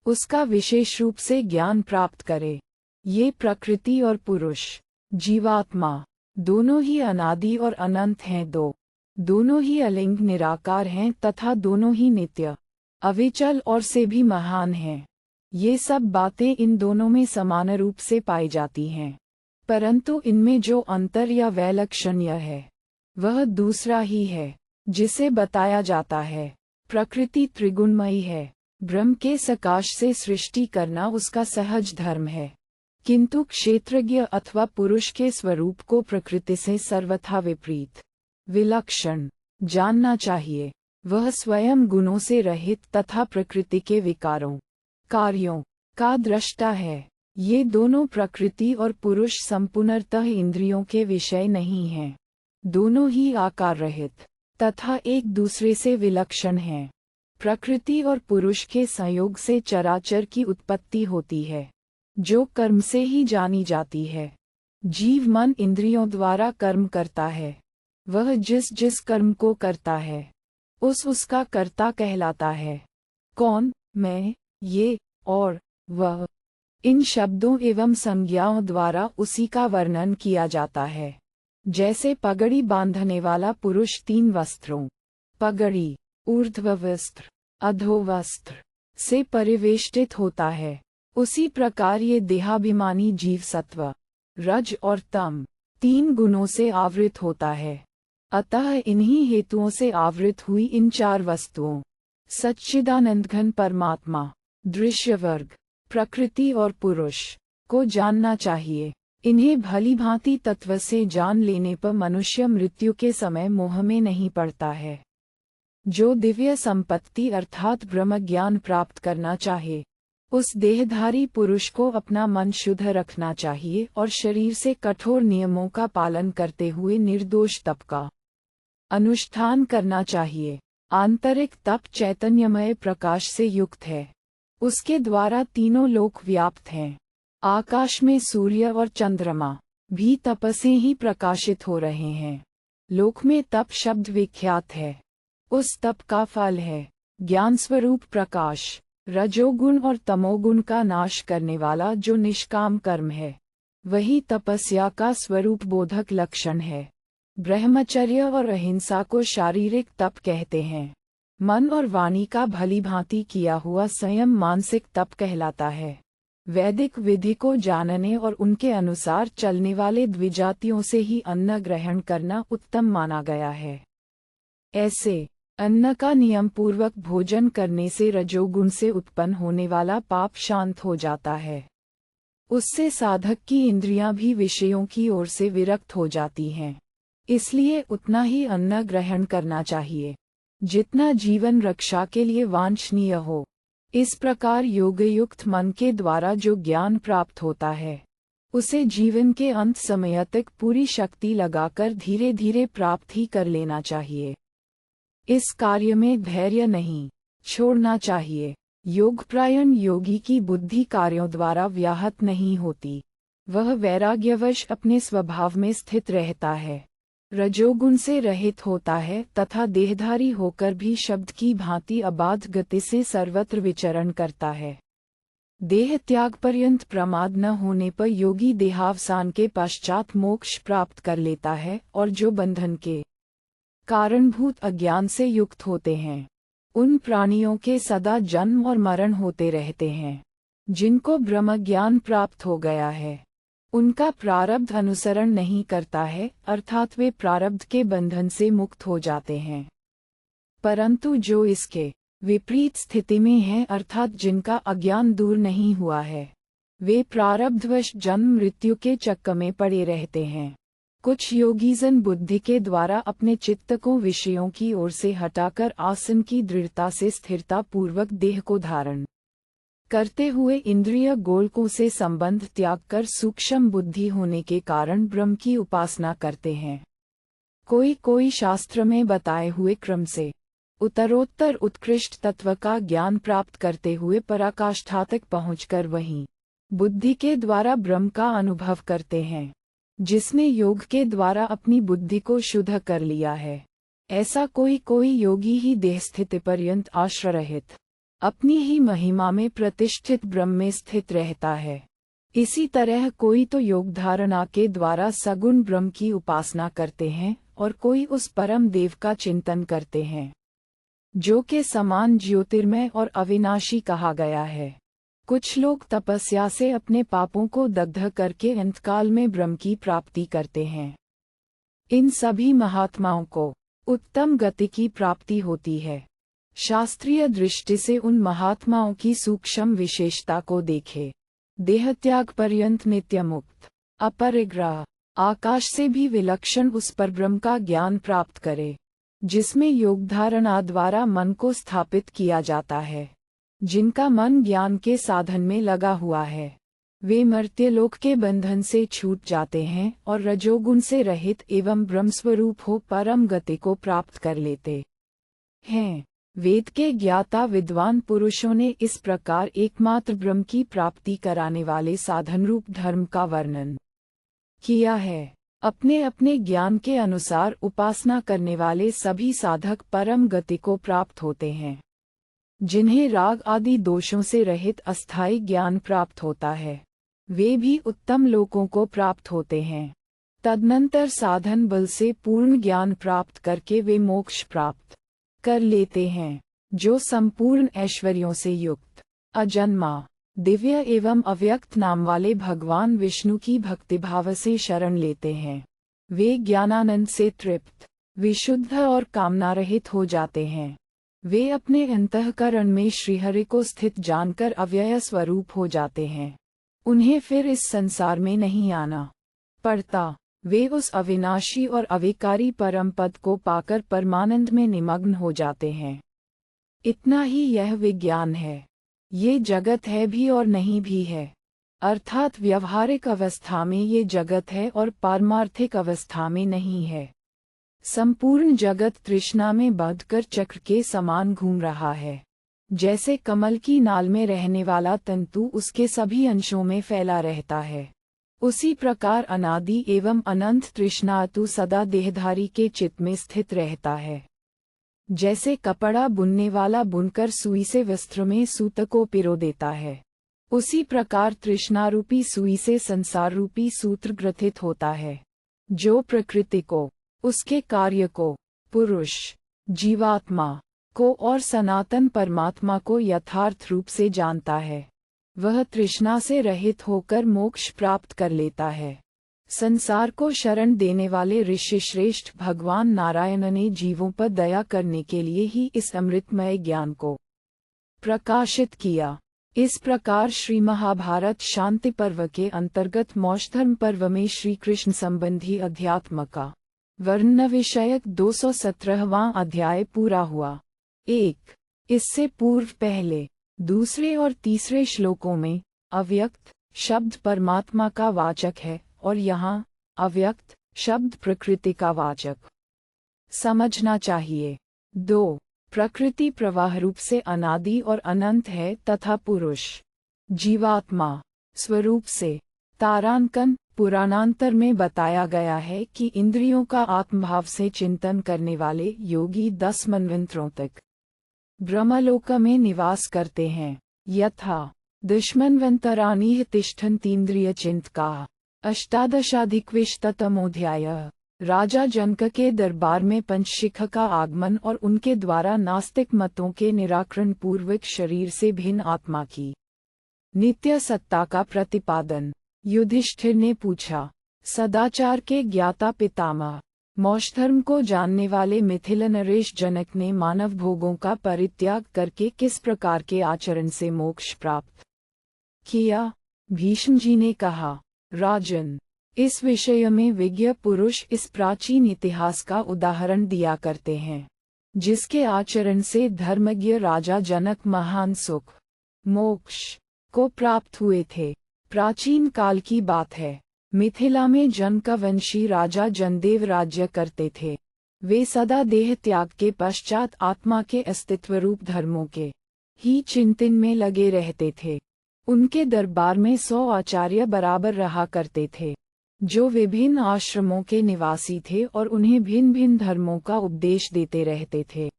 A: उसका विशेष रूप से ज्ञान प्राप्त करे। ये प्रकृति और पुरुष, जीवात्मा, दोनों ही अनादि और अनंत हैं, दोनों ही अलिंग निराकार हैं तथा दोनों ही नित्य, अविचल और से भी महान हैं। ये सब बातें इन दोनों में समान रूप से पाई जाती हैं। परंतु इनमें जो अंतर या वैलक्षण्य है वह दूसरा ही है जिसे बताया जाता है। प्रकृति त्रिगुणमयी है। ब्रह्म के सकाश से सृष्टि करना उसका सहज धर्म है, किंतु क्षेत्रज्ञ अथवा पुरुष के स्वरूप को प्रकृति से सर्वथा विपरीत विलक्षण जानना चाहिए। वह स्वयं गुणों से रहित तथा प्रकृति के विकारों कार्यों का दृष्टा है। ये दोनों प्रकृति और पुरुष संपूर्णतः इंद्रियों के विषय नहीं हैं। दोनों ही आकार रहित तथा एक दूसरे से विलक्षण हैं। प्रकृति और पुरुष के संयोग से चराचर की उत्पत्ति होती है, जो कर्म से ही जानी जाती है। जीव मन इंद्रियों द्वारा कर्म करता है। वह जिस जिस कर्म को करता है उसका कर्ता कहलाता है। कौन, मैं, ये और वह, इन शब्दों एवं संज्ञाओं द्वारा उसी का वर्णन किया जाता है। जैसे पगड़ी बांधने वाला पुरुष 3 वस्त्रों, पगड़ी, ऊर्ध्व वस्त्र, अधोवस्त्र से परिवेष्टित होता है, उसी प्रकार ये देहाभिमानी जीव सत्व, रज और तम 3 गुणों से आवृत होता है। अतः इन्हीं हेतुओं से आवृत हुई इन 4 वस्तुओं, सच्चिदानंदघन परमात्मा, दृश्य वर्ग, प्रकृति और पुरुष को जानना चाहिए। इन्हें भली भांति तत्व से जान लेने पर मनुष्य मृत्यु के समय मोह में नहीं पड़ता है। जो दिव्य संपत्ति अर्थात ब्रह्म ज्ञान प्राप्त करना चाहे, उस देहधारी पुरुष को अपना मन शुद्ध रखना चाहिए और शरीर से कठोर नियमों का पालन करते हुए निर्दोष तप का अनुष्ठान करना चाहिए। आंतरिक तप चैतन्यमय प्रकाश से युक्त है। उसके द्वारा तीनों लोक व्याप्त हैं। आकाश में सूर्य और चंद्रमा भी तप से ही प्रकाशित हो रहे हैं। लोक में तप शब्द विख्यात है। उस तप का फल है ज्ञान स्वरूप प्रकाश, रजोगुण और तमोगुण का नाश करने वाला जो निष्काम कर्म है, वही तपस्या का स्वरूप बोधक लक्षण है। ब्रह्मचर्य और अहिंसा को शारीरिक तप कहते हैं। मन और वाणी का भली भांति किया हुआ संयम मानसिक तप कहलाता है। वैदिक विधि को जानने और उनके अनुसार चलने वाले द्विजातियों से ही अन्न ग्रहण करना उत्तम माना गया है। ऐसे अन्न का नियम पूर्वक भोजन करने से रजोगुण से उत्पन्न होने वाला पाप शांत हो जाता है। उससे साधक की इंद्रियां भी विषयों की ओर से विरक्त हो जाती हैं। इसलिए उतना ही अन्न ग्रहण करना चाहिए जितना जीवन रक्षा के लिए वांछनीय हो। इस प्रकार योगयुक्त मन के द्वारा जो ज्ञान प्राप्त होता है, उसे जीवन के अंत समय तक पूरी शक्ति लगाकर धीरे धीरे प्राप्त ही कर लेना चाहिए। इस कार्य में धैर्य नहीं छोड़ना चाहिए। योगप्रायण योगी की बुद्धि कार्यों द्वारा व्याहत नहीं होती। वह वैराग्यवश अपने स्वभाव में स्थित रहता है, रजोगुण से रहित होता है तथा देहधारी होकर भी शब्द की भांति अबाध गति से सर्वत्र विचरण करता है। देह त्याग पर्यंत प्रमाद न होने पर योगी देहावसान के पश्चात मोक्ष प्राप्त कर लेता है और जो बंधन के कारणभूत अज्ञान से युक्त होते हैं, उन प्राणियों के सदा जन्म और मरण होते रहते हैं। जिनको ब्रह्म ज्ञान प्राप्त हो गया है, उनका प्रारब्ध अनुसरण नहीं करता है, अर्थात वे प्रारब्ध के बंधन से मुक्त हो जाते हैं। परंतु जो इसके विपरीत स्थिति में हैं, अर्थात जिनका अज्ञान दूर नहीं हुआ है, वे प्रारब्धवश जन्म मृत्यु के चक्कर में पड़े रहते हैं। कुछ योगीजन बुद्धि के द्वारा अपने चित्त को विषयों की ओर से हटाकर आसन की दृढ़ता से स्थिरता पूर्वक देह को धारण करते हुए इंद्रिय गोलकों से संबंध त्याग कर सूक्ष्म बुद्धि होने के कारण ब्रह्म की उपासना करते हैं। कोई शास्त्र में बताए हुए क्रम से उत्तरोत्तर उत्कृष्ट तत्व का ज्ञान प्राप्त करते हुए पराकाष्ठा तक पहुंचकर वहीं बुद्धि के द्वारा ब्रह्म का अनुभव करते हैं। जिसने योग के द्वारा अपनी बुद्धि को शुद्ध कर लिया है, ऐसा कोई योगी ही देह स्थिति पर्यंत आश्रयरहित अपनी ही महिमा में प्रतिष्ठित ब्रह्म में स्थित रहता है। इसी तरह कोई तो योग धारणा के द्वारा सगुण ब्रह्म की उपासना करते हैं और कोई उस परम देव का चिंतन करते हैं, जो के समान ज्योतिर्मय और अविनाशी कहा गया है। कुछ लोग तपस्या से अपने पापों को दग्ध करके अंतकाल में ब्रह्म की प्राप्ति करते हैं। इन सभी महात्माओं को उत्तम गति की प्राप्ति होती है। शास्त्रीय दृष्टि से उन महात्माओं की सूक्ष्म विशेषता को देखे। देहत्याग पर्यंत नित्य मुक्त, अपरिग्रह, आकाश से भी विलक्षण उस परब्रह्म का ज्ञान प्राप्त करे, जिसमें योग धारणा द्वारा मन को स्थापित किया जाता है। जिनका मन ज्ञान के साधन में लगा हुआ है, वे मर्त्यलोक के बंधन से छूट जाते हैं और रजोगुण से रहित एवं ब्रह्मस्वरूप हो परम गति को प्राप्त कर लेते हैं। वेद के ज्ञाता विद्वान पुरुषों ने इस प्रकार एकमात्र ब्रह्म की प्राप्ति कराने वाले साधन रूप धर्म का वर्णन किया है। अपने अपने ज्ञान के अनुसार उपासना करने वाले सभी साधक परम गति को प्राप्त होते हैं। जिन्हें राग आदि दोषों से रहित अस्थायी ज्ञान प्राप्त होता है, वे भी उत्तम लोकों को प्राप्त होते हैं। तदनंतर साधन बल से पूर्ण ज्ञान प्राप्त करके वे मोक्ष प्राप्त कर लेते हैं, जो संपूर्ण ऐश्वर्यों से युक्त, अजन्मा, दिव्य एवं अव्यक्त नाम वाले भगवान विष्णु की भक्तिभाव से शरण लेते हैं। वे ज्ञानानंद से तृप्त, विशुद्ध और कामना रहित हो जाते हैं। वे अपने अंतःकरण में श्रीहरि को स्थित जानकर अव्यय स्वरूप हो जाते हैं। उन्हें फिर इस संसार में नहीं आना पड़ता। वे उस अविनाशी और अविकारी परम पद को पाकर परमानंद में निमग्न हो जाते हैं। इतना ही यह विज्ञान है। ये जगत है भी और नहीं भी है, अर्थात व्यवहारिक अवस्था में ये जगत है और पारमार्थिक अवस्था में नहीं है। संपूर्ण जगत तृष्णा में बंधकर चक्र के समान घूम रहा है। जैसे कमल की नाल में रहने वाला तंतु उसके सभी अंशों में फैला रहता है, उसी प्रकार अनादि एवं अनंत तृष्णातु सदा देहधारी के चित्त में स्थित रहता है। जैसे कपड़ा बुनने वाला बुनकर सुई से वस्त्र में सूत को पिरो देता है, उसी प्रकार तृष्णारूपी सुई से संसार रूपी सूत्र ग्रथित होता है। जो प्रकृति को, उसके कार्य को, पुरुष, जीवात्मा को और सनातन परमात्मा को यथार्थ रूप से जानता है, वह तृष्णा से रहित होकर मोक्ष प्राप्त कर लेता है। संसार को शरण देने वाले ऋषि श्रेष्ठ भगवान नारायण ने जीवों पर दया करने के लिए ही इस अमृतमय ज्ञान को प्रकाशित किया। इस प्रकार श्री महाभारत शांति पर्व के अंतर्गत मोक्षधर्म पर्व में श्री कृष्ण संबंधी अध्यात्म का वर्णन विषयक 217वां अध्याय पूरा हुआ। 1. इससे पूर्व पहले, दूसरे और तीसरे श्लोकों में अव्यक्त शब्द परमात्मा का वाचक है और यहाँ अव्यक्त शब्द प्रकृति का वाचक समझना चाहिए। 2. प्रकृति प्रवाह रूप से अनादि और अनंत है तथा पुरुष, जीवात्मा स्वरूप से तारांकन पुराणांतर में बताया गया है कि इंद्रियों का आत्मभाव से चिंतन करने वाले योगी 10 मन्वंतरों तक ब्रह्मलोक में निवास करते हैं। यथा दशमन्वन्तराणि तिष्ठन्तीन्द्रिय चिंतका। 18अधिकविंशतमोऽध्याय। राजा जनक के दरबार में पंचशिख का आगमन और उनके द्वारा नास्तिक मतों के निराकरण पूर्वक शरीर से भिन्न आत्मा की नित्य सत्ता का प्रतिपादन। युधिष्ठिर ने पूछा, सदाचार के ज्ञाता पितामह, मोक्षधर्म को जानने वाले मिथिला नरेश जनक ने मानव भोगों का परित्याग करके किस प्रकार के आचरण से मोक्ष प्राप्त किया? भीष्म जी ने कहा, राजन, इस विषय में विज्ञ पुरुष इस प्राचीन इतिहास का उदाहरण दिया करते हैं, जिसके आचरण से धर्मज्ञ राजा जनक महान सुख मोक्ष को प्राप्त हुए थे। प्राचीन काल की बात है। मिथिला में जनकवंशी राजा जनदेव राज्य करते थे। वे सदा देह त्याग के पश्चात आत्मा के अस्तित्व रूप धर्मों के ही चिंतन में लगे रहते थे। उनके दरबार में 100 आचार्य बराबर रहा करते थे, जो विभिन्न आश्रमों के निवासी थे और उन्हें भिन्न भिन्न धर्मों का उपदेश देते रहते थे।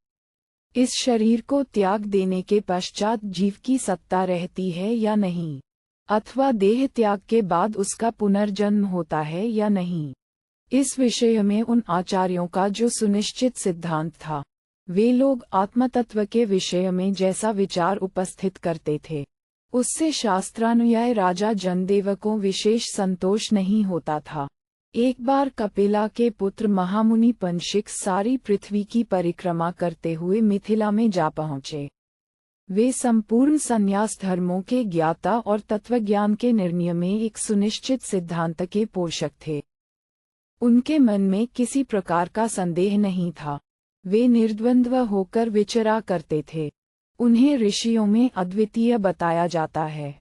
A: इस शरीर को त्याग देने के पश्चात जीव की सत्ता रहती है या नहीं, अथवा देह त्याग के बाद उसका पुनर्जन्म होता है या नहीं, इस विषय में उन आचार्यों का जो सुनिश्चित सिद्धांत था, वे लोग आत्मतत्व के विषय में जैसा विचार उपस्थित करते थे, उससे शास्त्रानुयायी राजा जनदेव को विशेष संतोष नहीं होता था। एक बार कपिला के पुत्र महामुनि पंशिक सारी पृथ्वी की परिक्रमा करते हुए मिथिला में जा पहुँचे। वे संपूर्ण संन्यास धर्मों के ज्ञाता और तत्वज्ञान के निर्णय में एक सुनिश्चित सिद्धांत के पोषक थे। उनके मन में किसी प्रकार का संदेह नहीं था। वे निर्द्वंद्व होकर विचरा करते थे। उन्हें ऋषियों में अद्वितीय बताया जाता है।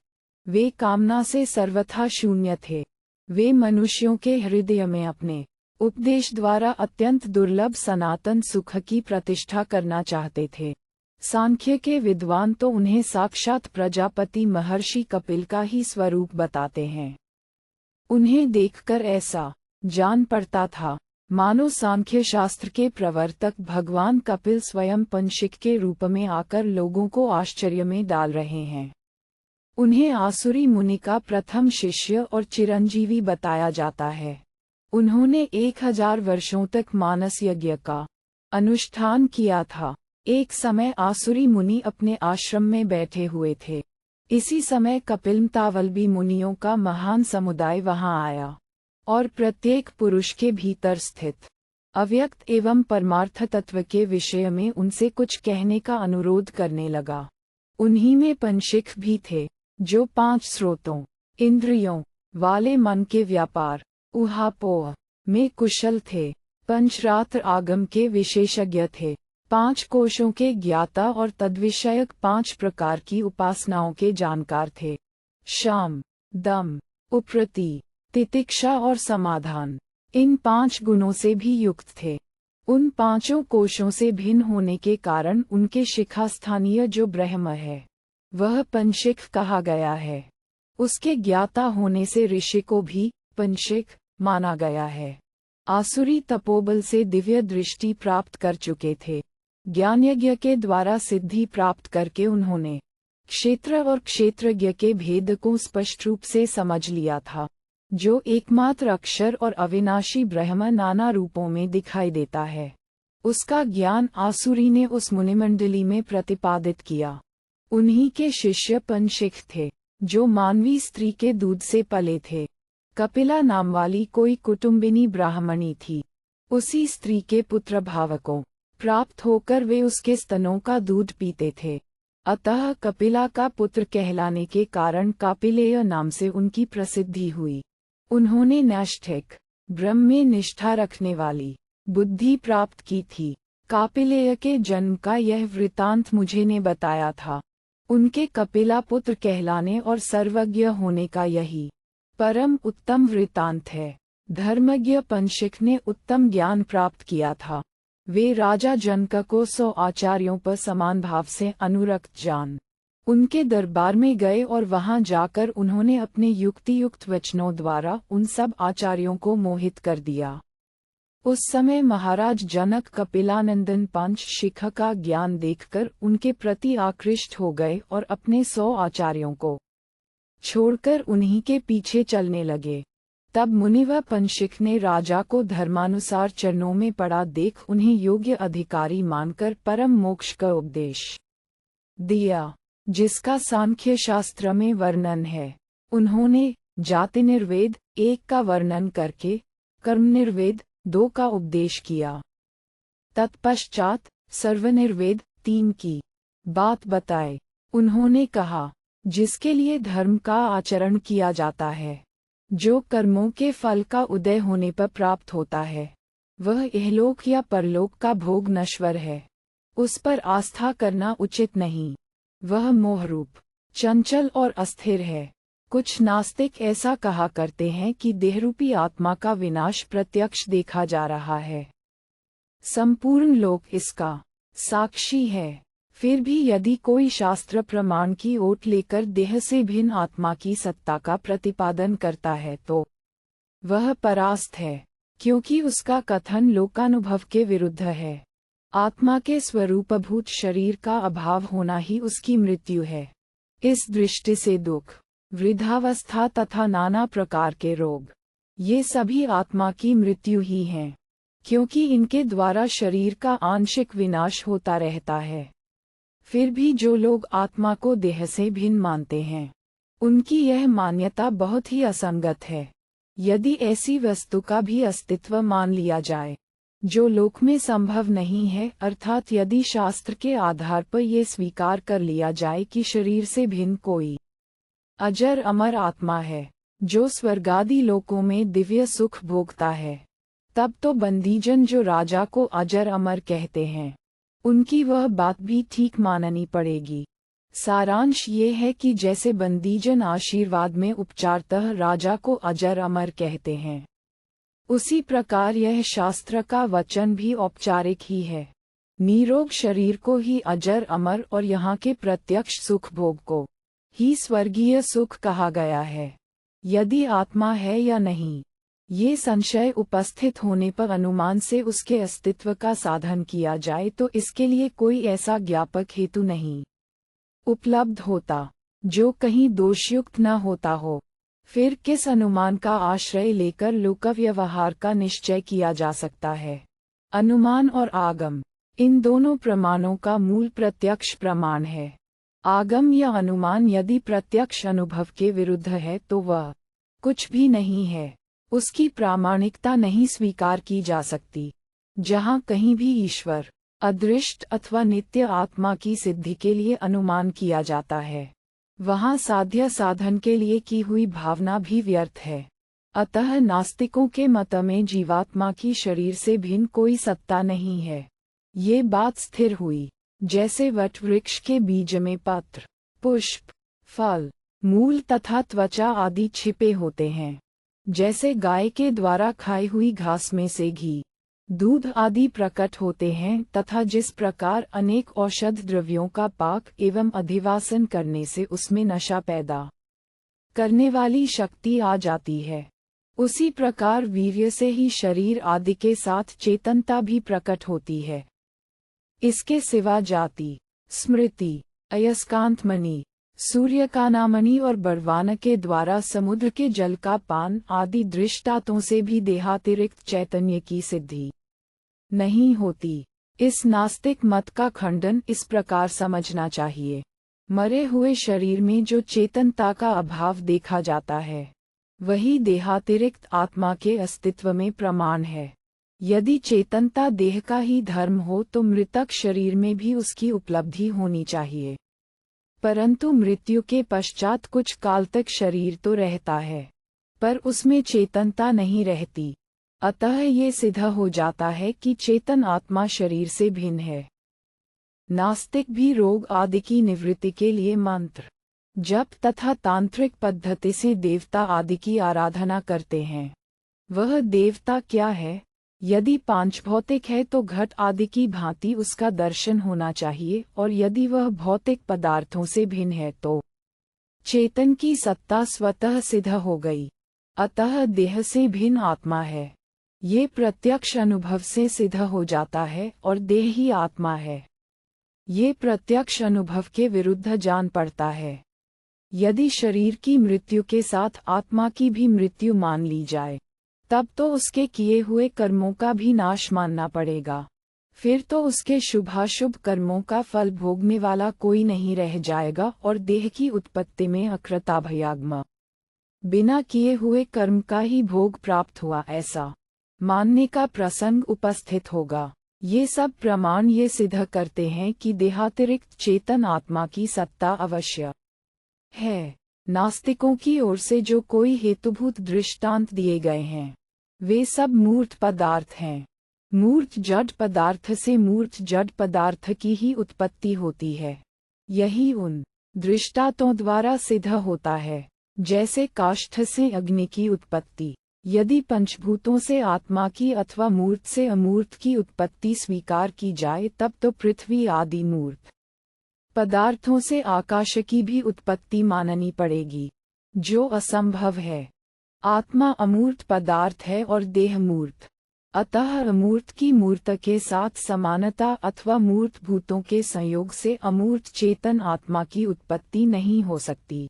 A: वे कामना से सर्वथा शून्य थे। वे मनुष्यों के हृदय में अपने उपदेश द्वारा अत्यंत दुर्लभ सनातन सुख की प्रतिष्ठा करना चाहते थे। सांख्य के विद्वान तो उन्हें साक्षात प्रजापति महर्षि कपिल का ही स्वरूप बताते हैं। उन्हें देखकर ऐसा जान पड़ता था मानो सांख्य शास्त्र के प्रवर्तक भगवान कपिल स्वयं पंशिक के रूप में आकर लोगों को आश्चर्य में डाल रहे हैं। उन्हें आसुरी मुनि का प्रथम शिष्य और चिरंजीवी बताया जाता है। उन्होंने 1000 वर्षों तक मानस यज्ञ का अनुष्ठान किया था। एक समय आसुरी मुनि अपने आश्रम में बैठे हुए थे। इसी समय कपिलतावलंबी मुनियों का महान समुदाय वहां आया और प्रत्येक पुरुष के भीतर स्थित अव्यक्त एवं परमार्थ तत्व के विषय में उनसे कुछ कहने का अनुरोध करने लगा। उन्हीं में पंशिक भी थे, जो 5 स्रोतों इंद्रियों वाले मन के व्यापार उहापोह में कुशल थे, पंचरात्र आगम के विशेषज्ञ थे, 5 कोशों के ज्ञाता और तद्विषयक 5 प्रकार की उपासनाओं के जानकार थे। शाम, दम, उप्रति, तितिक्षा और समाधान इन 5 गुणों से भी युक्त थे। उन 5 कोशों से भिन्न होने के कारण उनके शिखा स्थानीय जो ब्रह्म है वह पंशिक कहा गया है। उसके ज्ञाता होने से ऋषि को भी पंशिक माना गया है। आसुरी तपोबल से दिव्य दृष्टि प्राप्त कर चुके थे। ज्ञान यज्ञ के द्वारा सिद्धि प्राप्त करके उन्होंने क्षेत्र और क्षेत्रज्ञ के भेद को स्पष्ट रूप से समझ लिया था। जो एकमात्र अक्षर और अविनाशी ब्रह्म नाना रूपों में दिखाई देता है, उसका ज्ञान आसुरी ने उस मुनिमंडली में प्रतिपादित किया। उन्हीं के शिष्य पंशिक थे, जो मानवी स्त्री के दूध से पले थे। कपिला नाम वाली कोई कुटुंबिनी ब्राह्मणी थी। उसी स्त्री के पुत्र भाव को प्राप्त होकर वे उसके स्तनों का दूध पीते थे। अतः कपिला का पुत्र कहलाने के कारण कापिलेय नाम से उनकी प्रसिद्धि हुई। उन्होंने नैष्ठिक ब्रह्म में निष्ठा रखने वाली बुद्धि प्राप्त की थी। कापिलेय के जन्म का यह वृतांत मुझे ने बताया था। उनके कपिला पुत्र कहलाने और सर्वज्ञ होने का यही परम उत्तम वृतांत है। धर्मज्ञ पंशिक ने उत्तम ज्ञान प्राप्त किया था। वे राजा जनक को 100 आचार्यों पर समान भाव से अनुरक्त जान उनके दरबार में गए और वहां जाकर उन्होंने अपने युक्तियुक्त वचनों द्वारा उन सब आचार्यों को मोहित कर दिया। उस समय महाराज जनक कपिलानंदन पंचशिख का ज्ञान देखकर उनके प्रति आकृष्ट हो गए और अपने 100 आचार्यों को छोड़कर उन्हीं के पीछे चलने लगे। तब मुनि व पंशिक ने राजा को धर्मानुसार चरणों में पड़ा देख उन्हें योग्य अधिकारी मानकर परम मोक्ष का उपदेश दिया, जिसका सांख्य शास्त्र में वर्णन है। उन्होंने जाति निर्वेद 1 का वर्णन करके कर्म निर्वेद 2 का उपदेश किया। तत्पश्चात सर्वनिर्वेद 3 की बात बताए। उन्होंने कहा, जिसके लिए धर्म का आचरण किया जाता है, जो कर्मों के फल का उदय होने पर प्राप्त होता है, वह इहलोक या परलोक का भोग नश्वर है। उस पर आस्था करना उचित नहीं। वह मोहरूप, चंचल और अस्थिर है। कुछ नास्तिक ऐसा कहा करते हैं कि देहरूपी आत्मा का विनाश प्रत्यक्ष देखा जा रहा है। संपूर्ण लोक इसका साक्षी है। फिर भी यदि कोई शास्त्र प्रमाण की ओट लेकर देह से भिन्न आत्मा की सत्ता का प्रतिपादन करता है तो वह परास्त है, क्योंकि उसका कथन लोकानुभव के विरुद्ध है। आत्मा के स्वरूपभूत शरीर का अभाव होना ही उसकी मृत्यु है। इस दृष्टि से दुख, वृद्धावस्था तथा नाना प्रकार के रोग, ये सभी आत्मा की मृत्यु ही हैं, क्योंकि इनके द्वारा शरीर का आंशिक विनाश होता रहता है। फिर भी जो लोग आत्मा को देह से भिन्न मानते हैं, उनकी यह मान्यता बहुत ही असंगत है। यदि ऐसी वस्तु का भी अस्तित्व मान लिया जाए जो लोक में संभव नहीं है, अर्थात यदि शास्त्र के आधार पर ये स्वीकार कर लिया जाए कि शरीर से भिन्न कोई अजर अमर आत्मा है जो स्वर्गादि लोकों में दिव्य सुख भोगता है, तब तो बंदीजन जो राजा को अजर अमर कहते हैं, उनकी वह बात भी ठीक माननी पड़ेगी। सारांश ये है कि जैसे बंदीजन आशीर्वाद में उपचारतः राजा को अजर अमर कहते हैं, उसी प्रकार यह शास्त्र का वचन भी औपचारिक ही है। निरोग शरीर को ही अजर अमर और यहाँ के प्रत्यक्ष सुख भोग को ही स्वर्गीय सुख कहा गया है। यदि आत्मा है या नहीं, ये संशय उपस्थित होने पर अनुमान से उसके अस्तित्व का साधन किया जाए तो इसके लिए कोई ऐसा ज्ञापक हेतु नहीं उपलब्ध होता जो कहीं दोषयुक्त न होता हो। फिर किस अनुमान का आश्रय लेकर लोक व्यवहार का निश्चय किया जा सकता है? अनुमान और आगम, इन दोनों प्रमाणों का मूल प्रत्यक्ष प्रमाण है। आगम या अनुमान यदि प्रत्यक्ष अनुभव के विरुद्ध है तो वह कुछ भी नहीं है, उसकी प्रामाणिकता नहीं स्वीकार की जा सकती। जहाँ कहीं भी ईश्वर, अदृष्ट अथवा नित्य आत्मा की सिद्धि के लिए अनुमान किया जाता है, वहाँ साध्य साधन के लिए की हुई भावना भी व्यर्थ है। अतः नास्तिकों के मत में जीवात्मा की शरीर से भिन्न कोई सत्ता नहीं है। ये बात स्थिर हुई। जैसे वट वृक्ष के बीज में पत्र, पुष्प, फल, मूल तथा त्वचा आदि छिपे होते हैं, जैसे गाय के द्वारा खाई हुई घास में से घी, दूध आदि प्रकट होते हैं, तथा जिस प्रकार अनेक औषध द्रव्यों का पाक एवं अधिवासन करने से उसमें नशा पैदा करने वाली शक्ति आ जाती है, उसी प्रकार वीर्य से ही शरीर आदि के साथ चेतनता भी प्रकट होती है। इसके सिवा जाति, स्मृति, अयस्कांतमणि, सूर्यकानामणि और बड़वान के द्वारा समुद्र के जल का पान आदि दृष्टांतों से भी देहातिरिक्त चैतन्य की सिद्धि नहीं होती। इस नास्तिक मत का खंडन इस प्रकार समझना चाहिए। मरे हुए शरीर में जो चेतनता का अभाव देखा जाता है, वही देहातिरिक्त आत्मा के अस्तित्व में प्रमाण है। यदि चेतनता देह का ही धर्म हो तो मृतक शरीर में भी उसकी उपलब्धि होनी चाहिए, परंतु मृत्यु के पश्चात कुछ काल तक शरीर तो रहता है, पर उसमें चेतनता नहीं रहती। अतः ये सिद्ध हो जाता है कि चेतन आत्मा शरीर से भिन्न है। नास्तिक भी रोग आदि की निवृत्ति के लिए मंत्र, जप तथा तांत्रिक पद्धति से देवता आदि की आराधना करते हैं। वह देवता क्या है? यदि पांच भौतिक है तो घट आदि की भांति उसका दर्शन होना चाहिए, और यदि वह भौतिक पदार्थों से भिन्न है तो चेतन की सत्ता स्वतः सिद्ध हो गई। अतः देह से भिन्न आत्मा है, ये प्रत्यक्ष अनुभव से सिद्ध हो जाता है, और देह ही आत्मा है, ये प्रत्यक्ष अनुभव के विरुद्ध जान पड़ता है। यदि शरीर की मृत्यु के साथ आत्मा की भी मृत्यु मान ली जाए, तब तो उसके किए हुए कर्मों का भी नाश मानना पड़ेगा। फिर तो उसके शुभाशुभ कर्मों का फल भोगने वाला कोई नहीं रह जाएगा, और देह की उत्पत्ति में अकृता भयागम, बिना किए हुए कर्म का ही भोग प्राप्त हुआ, ऐसा मानने का प्रसंग उपस्थित होगा। ये सब प्रमाण ये सिद्ध करते हैं कि देहातिरिक्त चेतन आत्मा की सत्ता अवश्य है। नास्तिकों की ओर से जो कोई हेतुभूत दृष्टांत दिए गए हैं, वे सब मूर्त पदार्थ हैं। मूर्त जड़ पदार्थ से मूर्त जड़ पदार्थ की ही उत्पत्ति होती है। यही उन दृष्टांतों द्वारा सिद्ध होता है, जैसे काष्ठ से अग्नि की उत्पत्ति। यदि पंचभूतों से आत्मा की अथवा मूर्त से अमूर्त की उत्पत्ति स्वीकार की जाए, तब तो पृथ्वी आदि मूर्त पदार्थों से आकाश की भी उत्पत्ति माननी पड़ेगी, जो असंभव है। आत्मा अमूर्त पदार्थ है और देह मूर्त, अतः अमूर्त की मूर्त के साथ समानता अथवा मूर्त भूतों के संयोग से अमूर्त चेतन आत्मा की उत्पत्ति नहीं हो सकती।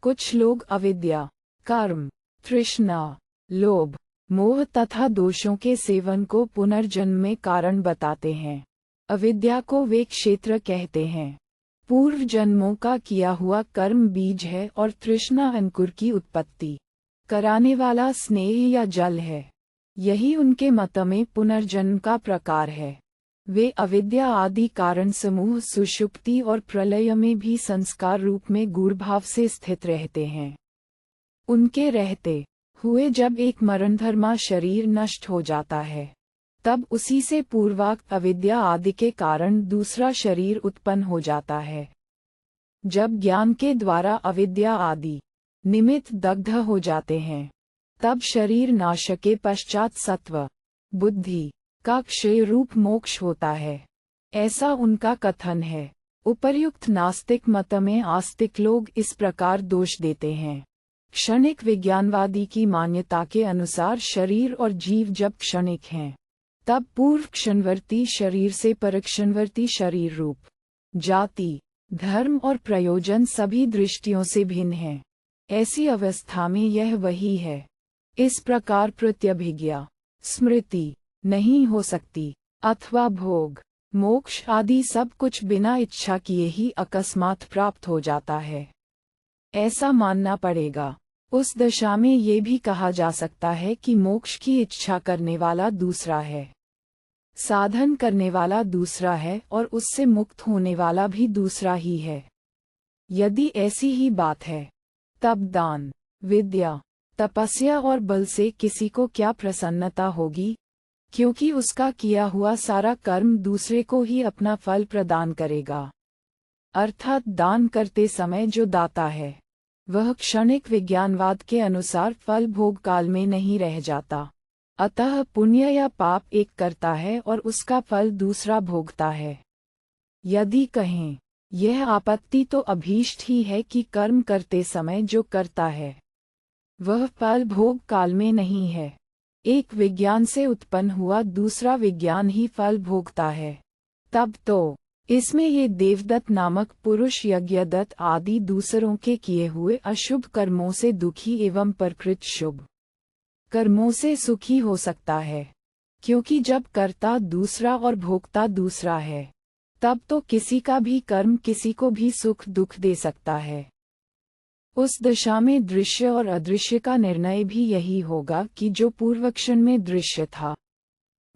A: कुछ लोग अविद्या, कर्म, तृष्णा, लोभ, मोह तथा दोषों के सेवन को पुनर्जन्म में कारण बताते हैं। अविद्या को वे क्षेत्र कहते हैं। पूर्व जन्मों का किया हुआ कर्म बीज है और तृष्णा अंकुर की उत्पत्ति कराने वाला स्नेह या जल है। यही उनके मत में पुनर्जन्म का प्रकार है। वे अविद्या आदि कारण समूह सुषुप्ति और प्रलय में भी संस्कार रूप में गूढ़भाव से स्थित रहते हैं। उनके रहते हुए जब एक मरणधर्मा शरीर नष्ट हो जाता है, तब उसी से पूर्वोक्त अविद्या आदि के कारण दूसरा शरीर उत्पन्न हो जाता है। जब ज्ञान के द्वारा अविद्या आदि निमित्त दग्ध हो जाते हैं, तब शरीर नाश के पश्चात सत्व बुद्धि का क्षय रूप मोक्ष होता है, ऐसा उनका कथन है। उपर्युक्त नास्तिक मत में आस्तिक लोग इस प्रकार दोष देते हैं। क्षणिक विज्ञानवादी की मान्यता के अनुसार शरीर और जीव जब क्षणिक हैं, तब पूर्व क्षणवर्ती शरीर से परक्षणवर्ती शरीर रूप जाति, धर्म और प्रयोजन सभी दृष्टियों से भिन्न है। ऐसी अवस्था में यह वही है। इस प्रकार प्रत्यभिज्ञा स्मृति नहीं हो सकती, अथवा भोग मोक्ष आदि सब कुछ बिना इच्छा किए ही अकस्मात प्राप्त हो जाता है, ऐसा मानना पड़ेगा। उस दशा में ये भी कहा जा सकता है कि मोक्ष की इच्छा करने वाला दूसरा है, साधन करने वाला दूसरा है और उससे मुक्त होने वाला भी दूसरा ही है। यदि ऐसी ही बात है, तब दान, विद्या, तपस्या और बल से किसी को क्या प्रसन्नता होगी, क्योंकि उसका किया हुआ सारा कर्म दूसरे को ही अपना फल प्रदान करेगा। अर्थात दान करते समय जो दाता है, वह क्षणिक विज्ञानवाद के अनुसार फल भोग काल में नहीं रह जाता। अतः पुण्य या पाप एक करता है और उसका फल दूसरा भोगता है। यदि कहें यह आपत्ति तो अभीष्ट ही है कि कर्म करते समय जो करता है, वह फल भोग काल में नहीं है। एक विज्ञान से उत्पन्न हुआ दूसरा विज्ञान ही फल भोगता है। तब तो इसमें ये देवदत्त नामक पुरुष यज्ञदत्त आदि दूसरों के किए हुए अशुभ कर्मों से दुखी एवं प्रकृत शुभ कर्मों से सुखी हो सकता है, क्योंकि जब कर्ता दूसरा और भोक्ता दूसरा है, तब तो किसी का भी कर्म किसी को भी सुख दुख दे सकता है। उस दशा में दृश्य और अदृश्य का निर्णय भी यही होगा कि जो पूर्व क्षण में दृश्य था,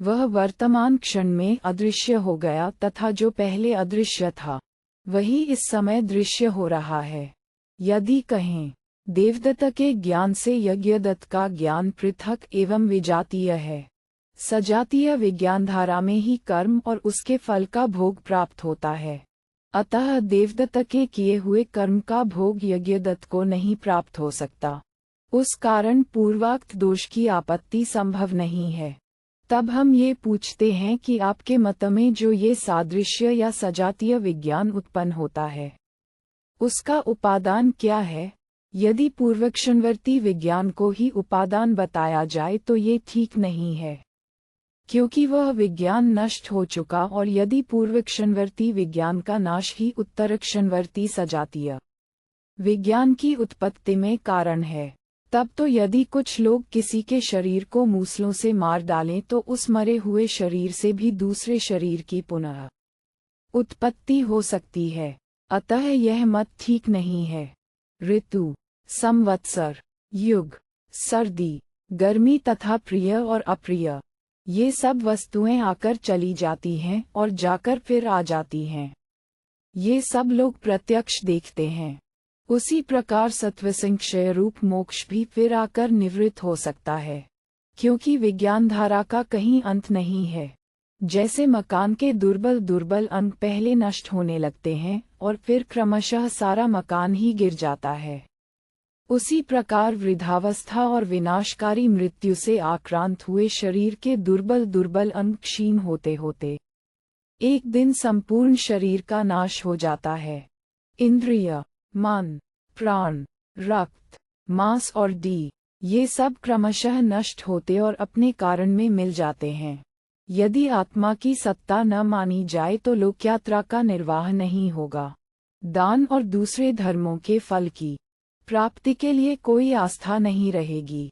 A: वह वर्तमान क्षण में अदृश्य हो गया, तथा जो पहले अदृश्य था, वही इस समय दृश्य हो रहा है। यदि कहें देवदत्त के ज्ञान से यज्ञदत्त का ज्ञान पृथक एवं विजातीय है, सजातीय विज्ञानधारा में ही कर्म और उसके फल का भोग प्राप्त होता है, अतः देवदत्त के किए हुए कर्म का भोग यज्ञदत्त को नहीं प्राप्त हो सकता। उस कारण पूर्वोक्त दोष की आपत्ति संभव नहीं है। तब हम ये पूछते हैं कि आपके मत में जो ये सादृश्य या सजातीय विज्ञान उत्पन्न होता है, उसका उपादान क्या है? यदि पूर्वक्षणवर्ती विज्ञान को ही उपादान बताया जाए तो ये ठीक नहीं है, क्योंकि वह विज्ञान नष्ट हो चुका, और यदि पूर्वक्षणवर्ती विज्ञान का नाश ही उत्तरक्षणवर्ती सजातीय विज्ञान की उत्पत्ति में कारण है, तब तो यदि कुछ लोग किसी के शरीर को मूसलों से मार डालें तो उस मरे हुए शरीर से भी दूसरे शरीर की पुनः उत्पत्ति हो सकती है। अतः यह मत ठीक नहीं है। ऋतु, संवत्सर, युग, सर्दी, गर्मी तथा प्रिय और अप्रिय, ये सब वस्तुएं आकर चली जाती हैं और जाकर फिर आ जाती हैं। ये सब लोग प्रत्यक्ष देखते हैं। उसी प्रकार सत्वसंक्षय रूप मोक्ष भी फिर आकर निवृत्त हो सकता है, क्योंकि विज्ञान धारा का कहीं अंत नहीं है। जैसे मकान के दुर्बल दुर्बल अंग पहले नष्ट होने लगते हैं और फिर क्रमशः सारा मकान ही गिर जाता है, उसी प्रकार वृद्धावस्था और विनाशकारी मृत्यु से आक्रांत हुए शरीर के दुर्बल दुर्बल अंग क्षीण होते होते एक दिन संपूर्ण शरीर का नाश हो जाता है। इंद्रिय, मन, प्राण, रक्त, मांस और डी, ये सब क्रमशः नष्ट होते और अपने कारण में मिल जाते हैं। यदि आत्मा की सत्ता न मानी जाए तो लोकयात्रा का निर्वाह नहीं होगा। दान और दूसरे धर्मों के फल की प्राप्ति के लिए कोई आस्था नहीं रहेगी,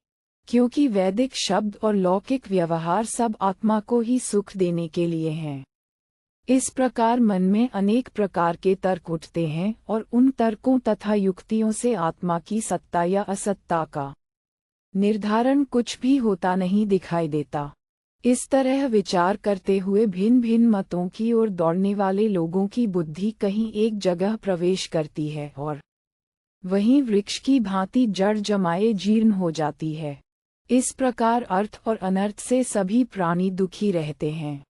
A: क्योंकि वैदिक शब्द और लौकिक व्यवहार सब आत्मा को ही सुख देने के लिए हैं। इस प्रकार मन में अनेक प्रकार के तर्क उठते हैं और उन तर्कों तथा युक्तियों से आत्मा की सत्ता या असत्ता का निर्धारण कुछ भी होता नहीं दिखाई देता। इस तरह विचार करते हुए भिन्न भिन्न मतों की ओर दौड़ने वाले लोगों की बुद्धि कहीं एक जगह प्रवेश करती है और वहीं वृक्ष की भांति जड़ जमाए जीर्ण हो जाती है। इस प्रकार अर्थ और अनर्थ से सभी प्राणी दुखी रहते हैं।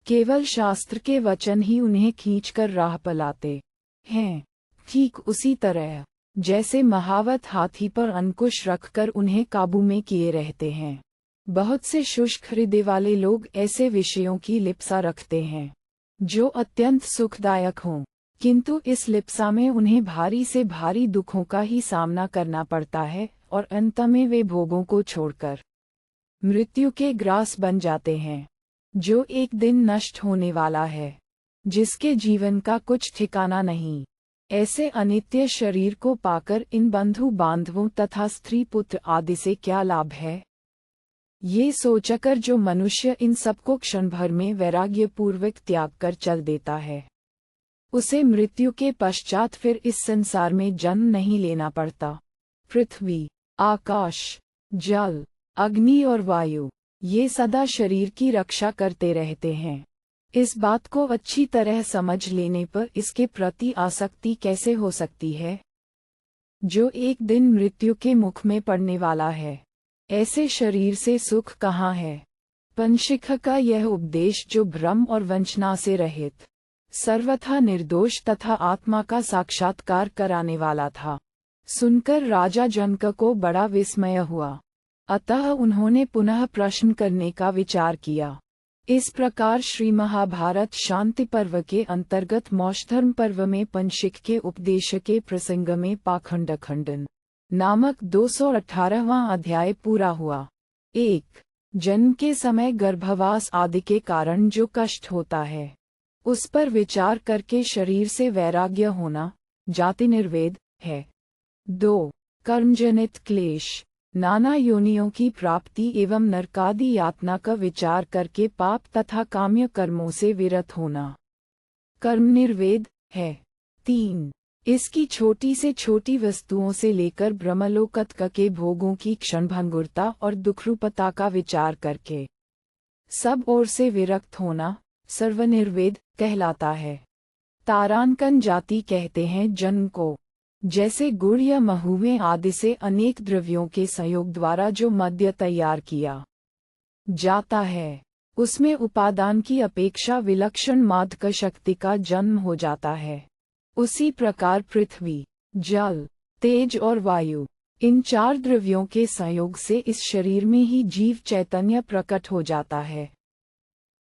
A: केवल शास्त्र के वचन ही उन्हें खींचकर राह पलाते हैं। ठीक उसी तरह जैसे महावत हाथी पर अंकुश रखकर उन्हें काबू में किए रहते हैं। बहुत से शुष्क हृदय वाले लोग ऐसे विषयों की लिप्सा रखते हैं जो अत्यंत सुखदायक हों, किंतु इस लिप्सा में उन्हें भारी से भारी दुखों का ही सामना करना पड़ता है और अंत में वे भोगों को छोड़कर मृत्यु के ग्रास बन जाते हैं, जो एक दिन नष्ट होने वाला है, जिसके जीवन का कुछ ठिकाना नहीं। ऐसे अनित्य शरीर को पाकर इन बंधु बांधवों तथा स्त्री पुत्र आदि से क्या लाभ है? ये सोचकर जो मनुष्य इन सबको क्षण भर में वैराग्यपूर्वक त्याग कर चल देता है, उसे मृत्यु के पश्चात फिर इस संसार में जन्म नहीं लेना पड़ता। पृथ्वी, आकाश, जल, अग्नि और वायु ये सदा शरीर की रक्षा करते रहते हैं। इस बात को अच्छी तरह समझ लेने पर इसके प्रति आसक्ति कैसे हो सकती है? जो एक दिन मृत्यु के मुख में पड़ने वाला है, ऐसे शरीर से सुख कहाँ है? पंशिख का यह उपदेश, जो भ्रम और वंचना से रहित, सर्वथा निर्दोष तथा आत्मा का साक्षात्कार कराने वाला था, सुनकर राजा जनक को बड़ा विस्मय हुआ। अतः उन्होंने पुनः प्रश्न करने का विचार किया। इस प्रकार श्री महाभारत शांति पर्व के अंतर्गत मोक्षधर्म पर्व में पंशिख के उपदेश के प्रसंग में पाखंड खंडन नामक 218वां अध्याय पूरा हुआ। 1. जन्म के समय गर्भवास आदि के कारण जो कष्ट होता है, उस पर विचार करके शरीर से वैराग्य होना जाति निर्वेद है। 2. कर्मजनित क्लेश, नाना योनियों की प्राप्ति एवं नरकादि यातना का विचार करके पाप तथा काम्य कर्मों से विरत होना कर्म निर्वेद है। 3. इसकी छोटी से छोटी वस्तुओं से लेकर ब्रह्मलोक तक के भोगों की क्षणभंगुरता और दुखरूपता का विचार करके सब ओर से विरक्त होना सर्वनिर्वेद कहलाता है। तारांकन जाति कहते हैं जन्म को। जैसे गुड़ या महुए आदि से अनेक द्रव्यों के संयोग द्वारा जो मद्य तैयार किया जाता है, उसमें उपादान की अपेक्षा विलक्षण मादक शक्ति का जन्म हो जाता है। उसी प्रकार पृथ्वी, जल, तेज और वायु, इन 4 द्रव्यों के संयोग से इस शरीर में ही जीव चैतन्य प्रकट हो जाता है।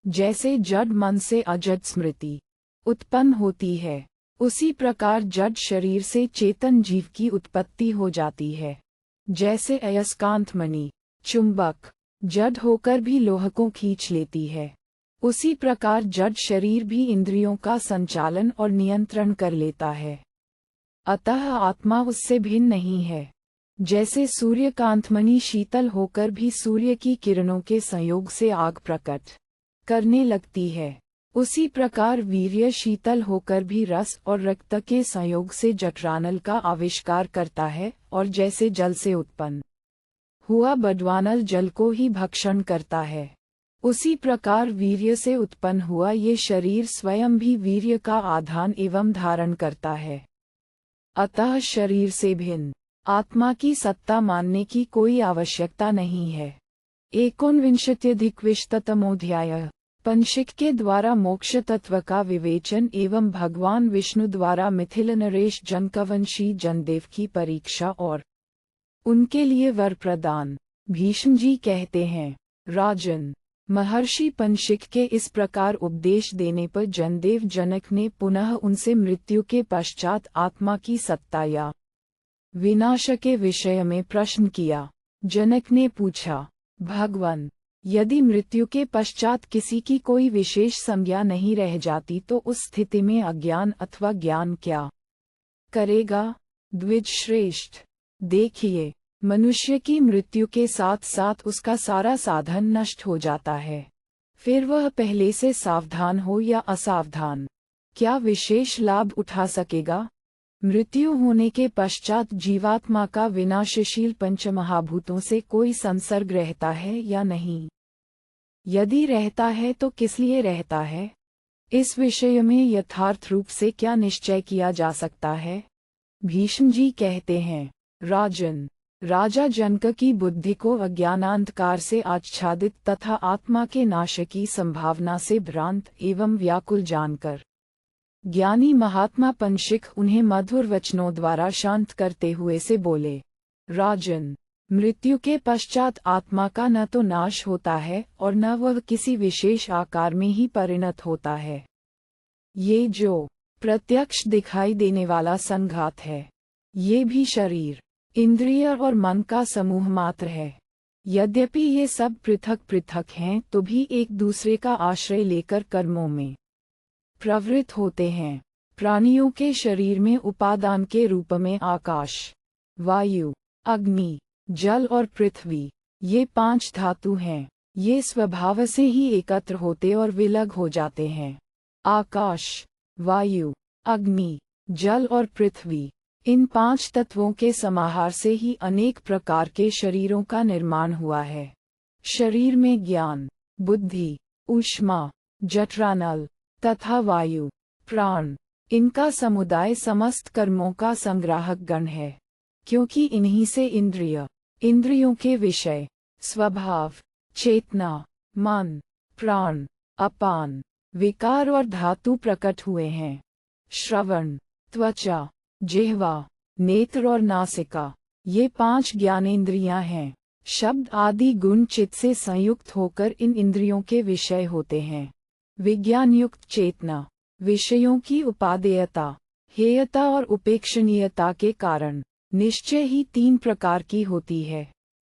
A: जैसे जड़ मन से अजड स्मृति उत्पन्न होती है, उसी प्रकार जड़ शरीर से चेतन जीव की उत्पत्ति हो जाती है। जैसे अयस्कांत मणि, चुंबक, जड़ होकर भी लोह को खींच लेती है, उसी प्रकार जड़ शरीर भी इंद्रियों का संचालन और नियंत्रण कर लेता है। अतः आत्मा उससे भिन्न नहीं है। जैसे सूर्यकांतमणि शीतल होकर भी सूर्य की किरणों के संयोग से आग प्रकट करने लगती है, उसी प्रकार वीर्य शीतल होकर भी रस और रक्त के संयोग से जठरानल का आविष्कार करता है, और जैसे जल से उत्पन्न हुआ बडवानल जल को ही भक्षण करता है, उसी प्रकार वीर्य से उत्पन्न हुआ ये शरीर स्वयं भी वीर्य का आधान एवं धारण करता है। अतः शरीर से भिन्न आत्मा की सत्ता मानने की कोई आवश्यकता नहीं है। 19-20 पंशिख के द्वारा मोक्ष तत्व का विवेचन एवं भगवान विष्णु द्वारा मिथिल नरेश जनकवंशी जनदेव की परीक्षा और उनके लिए वर प्रदान। भीष्म जी कहते हैं, राजन, महर्षि पंशिख के इस प्रकार उपदेश देने पर जनदेव जनक ने पुनः उनसे मृत्यु के पश्चात आत्मा की सत्ता या विनाश के विषय में प्रश्न किया। जनक ने पूछा, भगवान, यदि मृत्यु के पश्चात किसी की कोई विशेष संज्ञा नहीं रह जाती तो उस स्थिति में अज्ञान अथवा ज्ञान क्या करेगा? द्विज श्रेष्ठ, देखिए, मनुष्य की मृत्यु के साथ साथ उसका सारा साधन नष्ट हो जाता है। फिर वह पहले से सावधान हो या असावधान, क्या विशेष लाभ उठा सकेगा? मृत्यु होने के पश्चात जीवात्मा का विनाशशील पंचमहाभूतों से कोई संसर्ग रहता है या नहीं? यदि रहता है तो किस लिए रहता है? इस विषय में यथार्थ रूप से क्या निश्चय किया जा सकता है? भीष्म जी कहते हैं, राजन, राजा जनक की बुद्धि को अज्ञानांधकार से आच्छादित तथा आत्मा के नाश की संभावना से भ्रांत एवं व्याकुल जानकर ज्ञानी महात्मा पंशिक उन्हें मधुर वचनों द्वारा शांत करते हुए से बोले, राजन, मृत्यु के पश्चात आत्मा का न तो नाश होता है और न वह किसी विशेष आकार में ही परिणत होता है। ये जो प्रत्यक्ष दिखाई देने वाला संघात है, ये भी शरीर, इंद्रिय और मन का समूह मात्र है। यद्यपि ये सब पृथक पृथक हैं तो भी एक दूसरे का आश्रय लेकर कर्मों में प्रवृत्त होते हैं। प्राणियों के शरीर में उपादान के रूप में आकाश, वायु, अग्नि, जल और पृथ्वी, ये 5 धातु हैं। ये स्वभाव से ही एकत्र होते और विलग हो जाते हैं। आकाश, वायु, अग्नि, जल और पृथ्वी, इन 5 तत्वों के समाहार से ही अनेक प्रकार के शरीरों का निर्माण हुआ है। शरीर में ज्ञान, बुद्धि, ऊष्मा, जठरानल तथा वायु, प्राण, इनका समुदाय समस्त कर्मों का संग्राहक गण है, क्योंकि इन्हीं से इंद्रिय, इंद्रियों के विषय, स्वभाव, चेतना, मन, प्राण, अपान, विकार और धातु प्रकट हुए हैं। श्रवण, त्वचा, जिह्वा, नेत्र और नासिका, ये 5 ज्ञानेंद्रियां हैं। शब्द आदि गुण चित्त से संयुक्त होकर इन इंद्रियों के विषय होते हैं। विज्ञान युक्त चेतना, विषयों की उपादेयता, हेयता और उपेक्षणीयता के कारण निश्चय ही 3 प्रकार की होती है।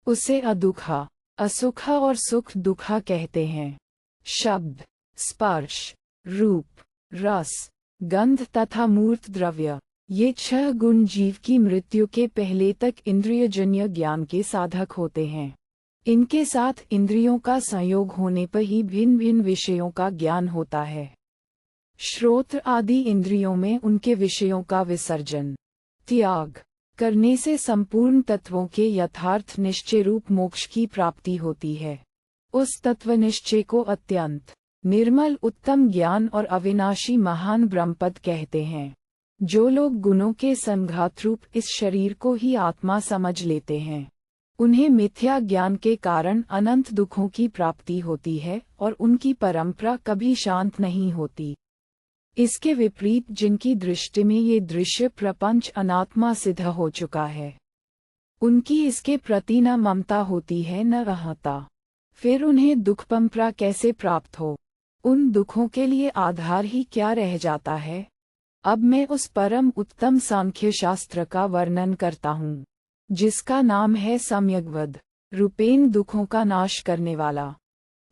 A: उसे अदुखा, असुखा और सुख दुखा कहते हैं। शब्द, स्पर्श, रूप, रस, गंध तथा मूर्त द्रव्य, ये 6 गुण जीव की मृत्यु के पहले तक इंद्रियजन्य ज्ञान के साधक होते हैं। इनके साथ इंद्रियों का संयोग होने पर ही भिन्न भिन्न विषयों का ज्ञान होता है। श्रोत्र आदि इंद्रियों में उनके विषयों का विसर्जन, त्याग करने से संपूर्ण तत्वों के यथार्थ निश्चय रूप मोक्ष की प्राप्ति होती है। उस तत्व निश्चय को अत्यंत निर्मल उत्तम ज्ञान और अविनाशी महान ब्रह्मपद कहते हैं। जो लोग गुणों के संघात रूप इस शरीर को ही आत्मा समझ लेते हैं, उन्हें मिथ्या ज्ञान के कारण अनंत दुखों की प्राप्ति होती है और उनकी परंपरा कभी शांत नहीं होती। इसके विपरीत जिनकी दृष्टि में ये दृश्य प्रपंच अनात्मा सिद्ध हो चुका है, उनकी इसके प्रति न ममता होती है न रहता। फिर उन्हें दुख परंपरा कैसे प्राप्त हो? उन दुखों के लिए आधार ही क्या रह जाता है? अब मैं उस परम उत्तम सांख्य शास्त्र का वर्णन करता हूँ, जिसका नाम है सम्यग्वद, रूपेण दुखों का नाश करने वाला।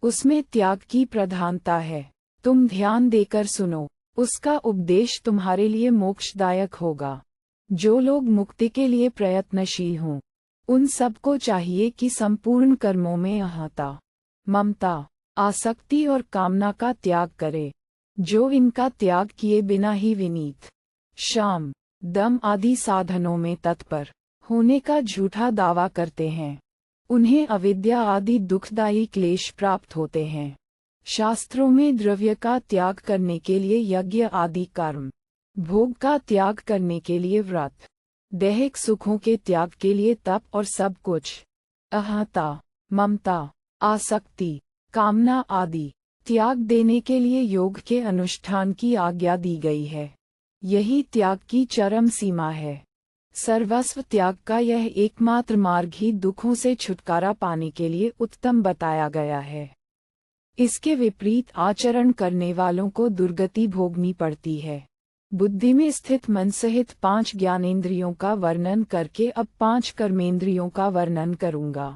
A: उसमें त्याग की प्रधानता है। तुम ध्यान देकर सुनो, उसका उपदेश तुम्हारे लिए मोक्षदायक होगा। जो लोग मुक्ति के लिए प्रयत्नशील हों, उन सबको चाहिए कि संपूर्ण कर्मों में अहंता, ममता, आसक्ति और कामना का त्याग करे। जो इनका त्याग किए बिना ही विनीत, शाम, दम आदि साधनों में तत्पर होने का झूठा दावा करते हैं, उन्हें अविद्या आदि दुखदायी क्लेश प्राप्त होते हैं। शास्त्रों में द्रव्य का त्याग करने के लिए यज्ञ आदि कर्म, भोग का त्याग करने के लिए व्रत, दैहिक सुखों के त्याग के लिए तप और सब कुछ अहंता, ममता, आसक्ति, कामना आदि त्याग देने के लिए योग के अनुष्ठान की आज्ञा दी गई है। यही त्याग की चरम सीमा है। सर्वस्व त्याग का यह एकमात्र मार्ग ही दुखों से छुटकारा पाने के लिए उत्तम बताया गया है। इसके विपरीत आचरण करने वालों को दुर्गति भोगनी पड़ती है। बुद्धि में स्थित मन सहित 5 ज्ञानेंद्रियों का वर्णन करके अब 5 कर्मेंद्रियों का वर्णन करूंगा,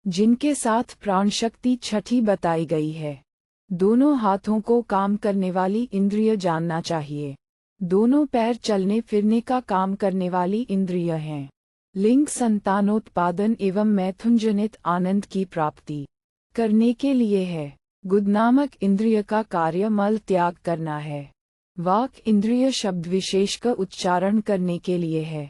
A: जिनके साथ प्राण शक्ति छठी बताई गई है। दोनों हाथों को काम करने वाली इंद्रिय जानना चाहिए। दोनों पैर चलने फिरने का काम करने वाली इंद्रिय हैं। लिंग संतानोत्पादन एवं मैथुन जनित आनंद की प्राप्ति करने के लिए है। गुद नामक इंद्रिय का कार्य मल त्याग करना है। वाक इंद्रिय शब्द विशेष का उच्चारण करने के लिए है।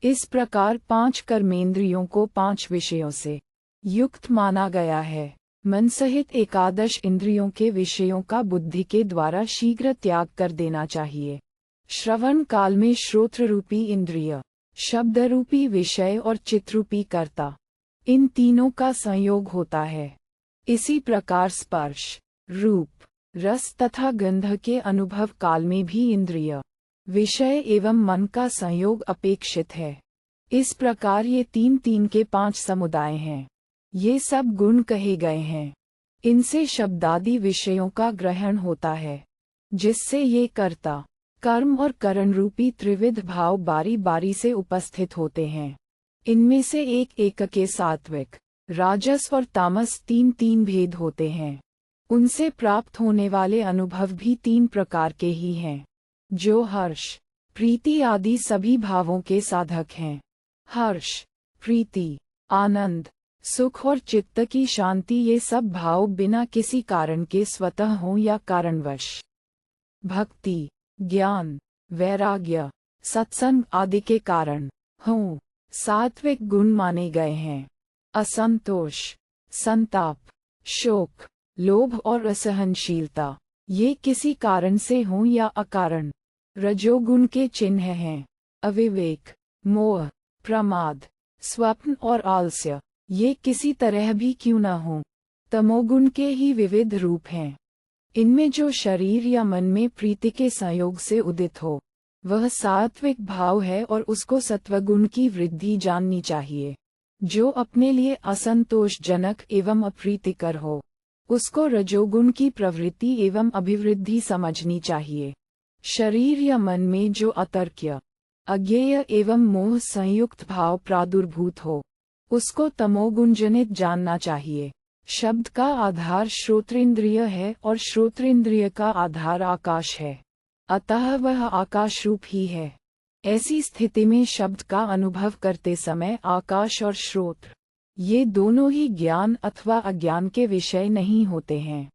A: इस प्रकार 5 कर्मेंद्रियों को 5 विषयों से युक्त माना गया है। मन सहित एकादश इंद्रियों के विषयों का बुद्धि के द्वारा शीघ्र त्याग कर देना चाहिए। श्रवण काल में श्रोत्र रूपी इंद्रिय, शब्द रूपी विषय और चित्रूपी कर्ता, इन तीनों का संयोग होता है। इसी प्रकार स्पर्श, रूप, रस तथा गंध के अनुभव काल में भी इंद्रिय, विषय एवं मन का संयोग अपेक्षित है। इस प्रकार ये 3 के 5 समुदाय हैं। ये सब गुण कहे गए हैं। इनसे शब्दादि विषयों का ग्रहण होता है, जिससे ये कर्ता, कर्म और करण रूपी त्रिविध भाव बारी बारी से उपस्थित होते हैं। इनमें से एक एक के सात्विक, राजस और तामस 3 भेद होते हैं। उनसे प्राप्त होने वाले अनुभव भी 3 प्रकार के ही हैं, जो हर्ष, प्रीति आदि सभी भावों के साधक हैं। हर्ष, प्रीति, आनंद, सुख और चित्त की शांति, ये सब भाव बिना किसी कारण के स्वतः हों या कारणवश भक्ति, ज्ञान, वैराग्य, सत्संग आदि के कारण हों, सात्विक गुण माने गए हैं। असंतोष, संताप, शोक, लोभ और असहनशीलता, ये किसी कारण से हों या अकारण रजोगुण के चिन्ह हैं। अविवेक, मोह, प्रमाद, स्वप्न और आलस्य, ये किसी तरह भी क्यों न हो, तमोगुण के ही विविध रूप हैं। इनमें जो शरीर या मन में प्रीति के संयोग से उदित हो, वह सात्विक भाव है और उसको सत्वगुण की वृद्धि जाननी चाहिए। जो अपने लिए असंतोषजनक एवं अप्रीतिकर हो, उसको रजोगुण की प्रवृत्ति एवं अभिवृद्धि समझनी चाहिए। शरीर या मन में जो अतर्क्य, अज्ञेय एवं मोह संयुक्त भाव प्रादुर्भूत हो, उसको तमोगुण जनित जानना चाहिए। शब्द का आधार श्रोत्रेंद्रिय है और श्रोत्रेंद्रिय का आधार आकाश है, अतः वह आकाश रूप ही है। ऐसी स्थिति में शब्द का अनुभव करते समय आकाश और श्रोत्र, ये दोनों ही ज्ञान अथवा अज्ञान के विषय नहीं होते हैं।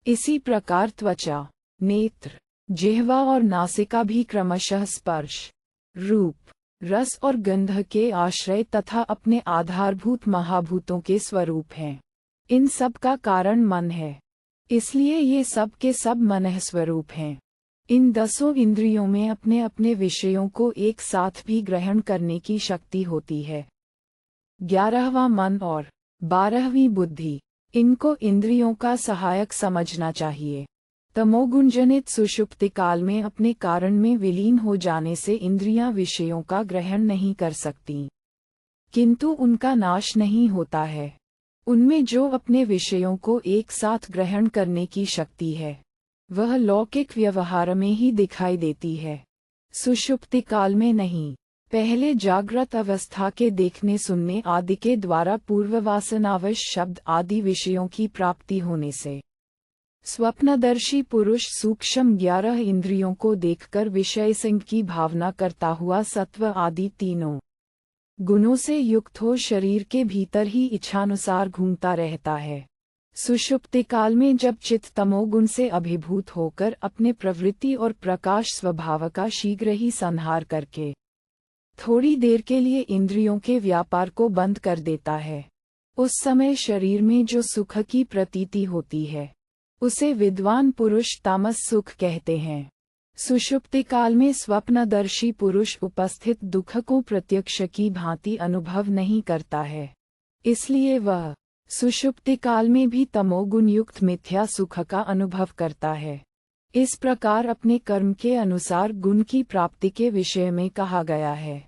A: इसी प्रकार त्वचा, नेत्र, जिह्वा और नासिका भी क्रमशः स्पर्श, रूप, रस और गंध के आश्रय तथा अपने आधारभूत महाभूतों के स्वरूप हैं। इन सब का कारण मन है, इसलिए ये सब के सब मन स्वरूप हैं। इन 10 इंद्रियों में अपने अपने विषयों को एक साथ भी ग्रहण करने की शक्ति होती है। 11वां मन और 12वीं बुद्धि, इनको इंद्रियों का सहायक समझना चाहिए। तमोगुण जनित सुषुप्ति काल में अपने कारण में विलीन हो जाने से इंद्रियां विषयों का ग्रहण नहीं कर सकती, किंतु उनका नाश नहीं होता है। उनमें जो अपने विषयों को एक साथ ग्रहण करने की शक्ति है, वह लौकिक व्यवहार में ही दिखाई देती है, सुषुप्ति काल में नहीं। पहले जागृत अवस्था के देखने सुनने आदि के द्वारा पूर्ववासनावश शब्द आदि विषयों की प्राप्ति होने से स्वप्नदर्शी पुरुष सूक्ष्म 11 इंद्रियों को देखकर विषय संग की भावना करता हुआ सत्व आदि तीनों गुणों से युक्त हो शरीर के भीतर ही इच्छानुसार घूमता रहता है। सुषुप्ति काल में जब चित्त तमोगुण से अभिभूत होकर अपने प्रवृत्ति और प्रकाश स्वभाव का शीघ्र ही संहार करके थोड़ी देर के लिए इंद्रियों के व्यापार को बंद कर देता है, उस समय शरीर में जो सुख की प्रतीति होती है, उसे विद्वान पुरुष तामस सुख कहते हैं। सुषुप्ति काल में स्वप्नदर्शी पुरुष उपस्थित दुख को प्रत्यक्ष की भांति अनुभव नहीं करता है, इसलिए वह सुषुप्ति काल में भी तमोगुण युक्त मिथ्या सुख का अनुभव करता है। इस प्रकार अपने कर्म के अनुसार गुण की प्राप्ति के विषय में कहा गया है।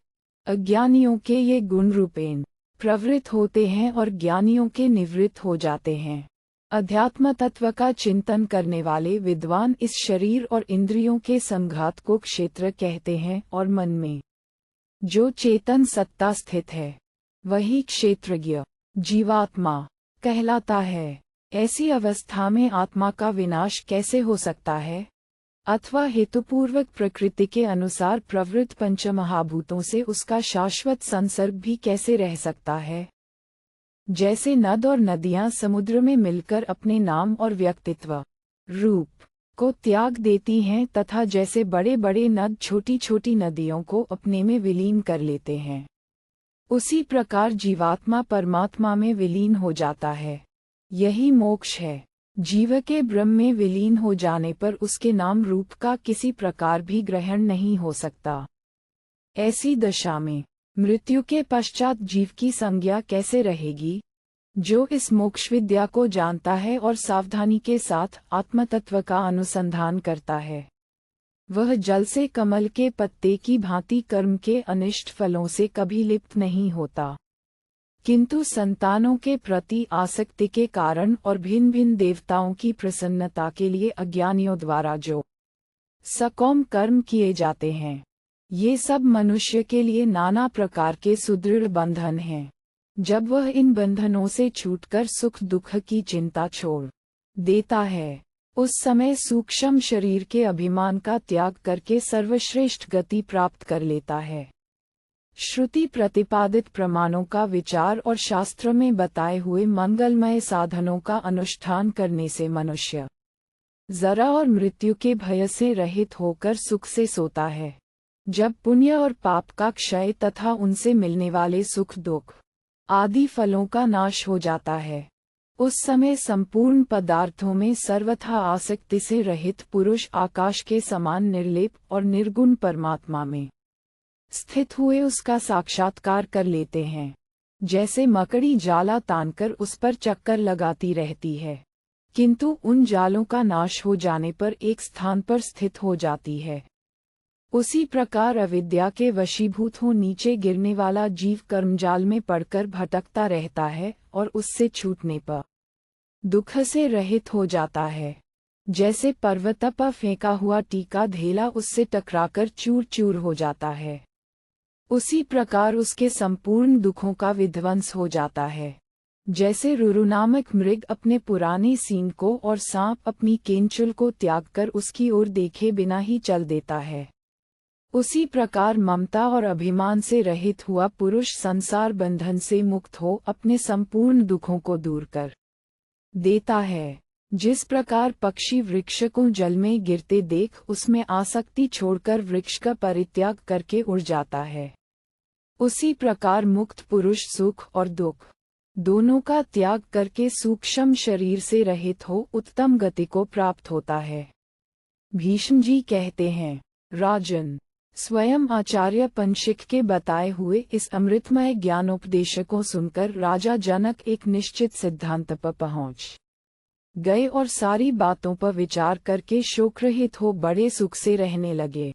A: अज्ञानियों के ये गुण रूपेण प्रवृत्त होते हैं और ज्ञानियों के निवृत्त हो जाते हैं। अध्यात्म तत्व का चिंतन करने वाले विद्वान इस शरीर और इंद्रियों के संघात को क्षेत्र कहते हैं और मन में जो चेतन सत्ता स्थित है, वही क्षेत्रज्ञ जीवात्मा कहलाता है। ऐसी अवस्था में आत्मा का विनाश कैसे हो सकता है? अथवा हेतुपूर्वक प्रकृति के अनुसार प्रवृत्त पंचमहाभूतों से उसका शाश्वत संसर्ग भी कैसे रह सकता है? जैसे नद और नदियां समुद्र में मिलकर अपने नाम और व्यक्तित्व, रूप को त्याग देती हैं, तथा जैसे बड़े बड़े नद छोटी छोटी नदियों को अपने में विलीन कर लेते हैं, उसी प्रकार जीवात्मा परमात्मा में विलीन हो जाता है। यही मोक्ष है। जीव के ब्रह्म में विलीन हो जाने पर उसके नाम रूप का किसी प्रकार भी ग्रहण नहीं हो सकता। ऐसी दशा में मृत्यु के पश्चात जीव की संज्ञा कैसे रहेगी? जो इस मोक्ष विद्या को जानता है और सावधानी के साथ आत्मतत्व का अनुसंधान करता है, वह जल से कमल के पत्ते की भांति कर्म के अनिष्ट फलों से कभी लिप्त नहीं होता, किंतु संतानों के प्रति आसक्ति के कारण और भिन्न भिन्न देवताओं की प्रसन्नता के लिए अज्ञानियों द्वारा जो सकौम कर्म किए जाते हैं, ये सब मनुष्य के लिए नाना प्रकार के सुदृढ़ बंधन हैं। जब वह इन बंधनों से छूटकर सुख दुख की चिंता छोड़ देता है, उस समय सूक्ष्म शरीर के अभिमान का त्याग करके सर्वश्रेष्ठ गति प्राप्त कर लेता है। श्रुति प्रतिपादित प्रमाणों का विचार और शास्त्र में बताए हुए मंगलमय साधनों का अनुष्ठान करने से मनुष्य जरा और मृत्यु के भय से रहित होकर सुख से सोता है। जब पुण्य और पाप का क्षय तथा उनसे मिलने वाले सुख दुख आदि फलों का नाश हो जाता है, उस समय संपूर्ण पदार्थों में सर्वथा आसक्ति से रहित पुरुष आकाश के समान निर्लेप और निर्गुण परमात्मा में स्थित हुए उसका साक्षात्कार कर लेते हैं। जैसे मकड़ी जाला तानकर उस पर चक्कर लगाती रहती है, किंतु उन जालों का नाश हो जाने पर एक स्थान पर स्थित हो जाती है, उसी प्रकार अविद्या के वशीभूत हो नीचे गिरने वाला जीव कर्मजाल में पड़कर भटकता रहता है और उससे छूटने पर दुख से रहित हो जाता है। जैसे पर्वत पर फेंका हुआ टीका ढेला उससे टकराकर चूर चूर हो जाता है, उसी प्रकार उसके संपूर्ण दुखों का विध्वंस हो जाता है। जैसे रुरु नामक मृग अपने पुराने सींग को और सांप अपनी केंचुल को त्याग कर उसकी ओर देखे बिना ही चल देता है, उसी प्रकार ममता और अभिमान से रहित हुआ पुरुष संसार बंधन से मुक्त हो अपने संपूर्ण दुखों को दूर कर देता है। जिस प्रकार पक्षी वृक्ष को जल में गिरते देख उसमें आसक्ति छोड़कर वृक्ष का परित्याग करके उड़ जाता है, उसी प्रकार मुक्त पुरुष सुख और दुख दोनों का त्याग करके सूक्ष्म शरीर से रहित हो उत्तम गति को प्राप्त होता है। भीष्म जी कहते हैं, राजन, स्वयं आचार्य पंशिक के बताए हुए इस अमृतमय ज्ञानोपदेश को सुनकर राजा जनक एक निश्चित सिद्धांत पर पहुंच गए और सारी बातों पर विचार करके शोकरहित हो बड़े सुख से रहने लगे।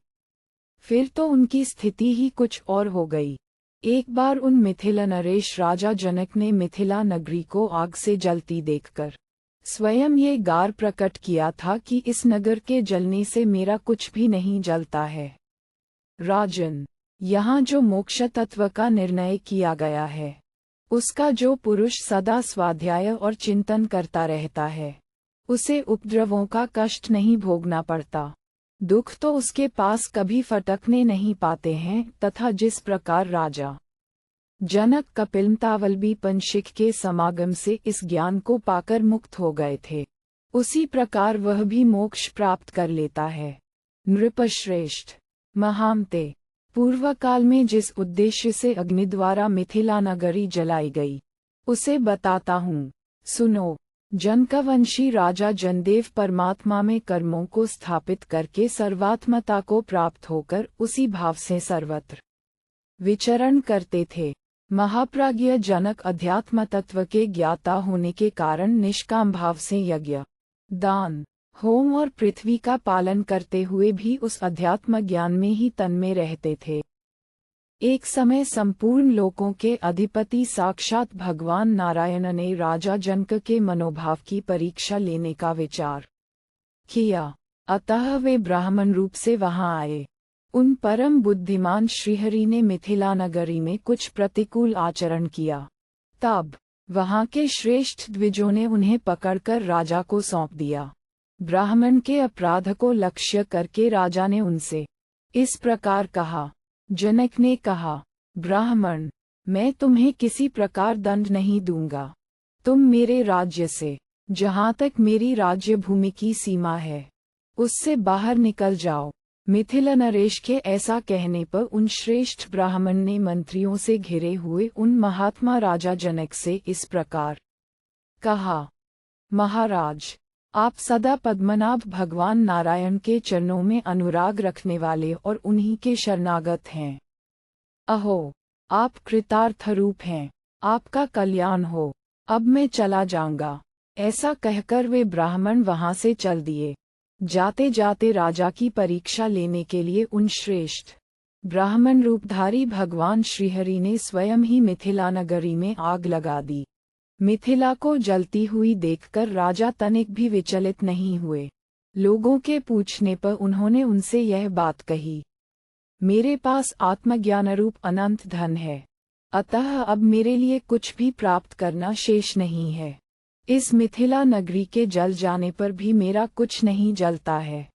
A: फिर तो उनकी स्थिति ही कुछ और हो गई। एक बार उन मिथिला नरेश राजा जनक ने मिथिला नगरी को आग से जलती देखकर स्वयं ये गार प्रकट किया था कि इस नगर के जलने से मेरा कुछ भी नहीं जलता है। राजन, यहाँ जो मोक्ष तत्व का निर्णय किया गया है, उसका जो पुरुष सदा स्वाध्याय और चिंतन करता रहता है, उसे उपद्रवों का कष्ट नहीं भोगना पड़ता, दुख तो उसके पास कभी फटकने नहीं पाते हैं। तथा जिस प्रकार राजा जनक कपिलतावलबी पंशिक के समागम से इस ज्ञान को पाकर मुक्त हो गए थे, उसी प्रकार वह भी मोक्ष प्राप्त कर लेता है। नृपश्रेष्ठ, महामते, पूर्व काल में जिस उद्देश्य से अग्नि द्वारा मिथिला नगरी जलाई गई, उसे बताता हूँ, सुनो। जनकवंशी राजा जनदेव परमात्मा में कर्मों को स्थापित करके सर्वात्मता को प्राप्त होकर उसी भाव से सर्वत्र विचरण करते थे। महाप्राज्ञ जनक अध्यात्म तत्व के ज्ञाता होने के कारण निष्काम भाव से यज्ञ, दान, होम और पृथ्वी का पालन करते हुए भी उस अध्यात्म ज्ञान में ही तन्मय रहते थे। एक समय संपूर्ण लोकों के अधिपति साक्षात भगवान नारायण ने राजा जनक के मनोभाव की परीक्षा लेने का विचार किया, अतः वे ब्राह्मण रूप से वहां आए। उन परम बुद्धिमान श्रीहरि ने मिथिला नगरी में कुछ प्रतिकूल आचरण किया, तब वहां के श्रेष्ठ द्विजों ने उन्हें पकड़कर राजा को सौंप दिया। ब्राह्मण के अपराध को लक्ष्य करके राजा ने उनसे इस प्रकार कहा। जनक ने कहा, ब्राह्मण, मैं तुम्हें किसी प्रकार दंड नहीं दूंगा। तुम मेरे राज्य से, जहाँ तक मेरी राज्य भूमि की सीमा है, उससे बाहर निकल जाओ। मिथिला नरेश के ऐसा कहने पर उन श्रेष्ठ ब्राह्मण ने मंत्रियों से घिरे हुए उन महात्मा राजा जनक से इस प्रकार कहा, महाराज, आप सदा पद्मनाभ भगवान नारायण के चरणों में अनुराग रखने वाले और उन्हीं के शरणागत हैं। अहो, आप कृतार्थ रूप हैं, आपका कल्याण हो। अब मैं चला जाऊंगा। ऐसा कहकर वे ब्राह्मण वहां से चल दिए। जाते जाते राजा की परीक्षा लेने के लिए उन श्रेष्ठ ब्राह्मण रूपधारी भगवान श्रीहरि ने स्वयं ही मिथिला नगरी में आग लगा दी। मिथिला को जलती हुई देखकर राजा तनिक भी विचलित नहीं हुए। लोगों के पूछने पर उन्होंने उनसे यह बात कही, मेरे पास आत्मज्ञान रूप अनंत धन है, अतः अब मेरे लिए कुछ भी प्राप्त करना शेष नहीं है। इस मिथिला नगरी के जल जाने पर भी मेरा कुछ नहीं जलता है।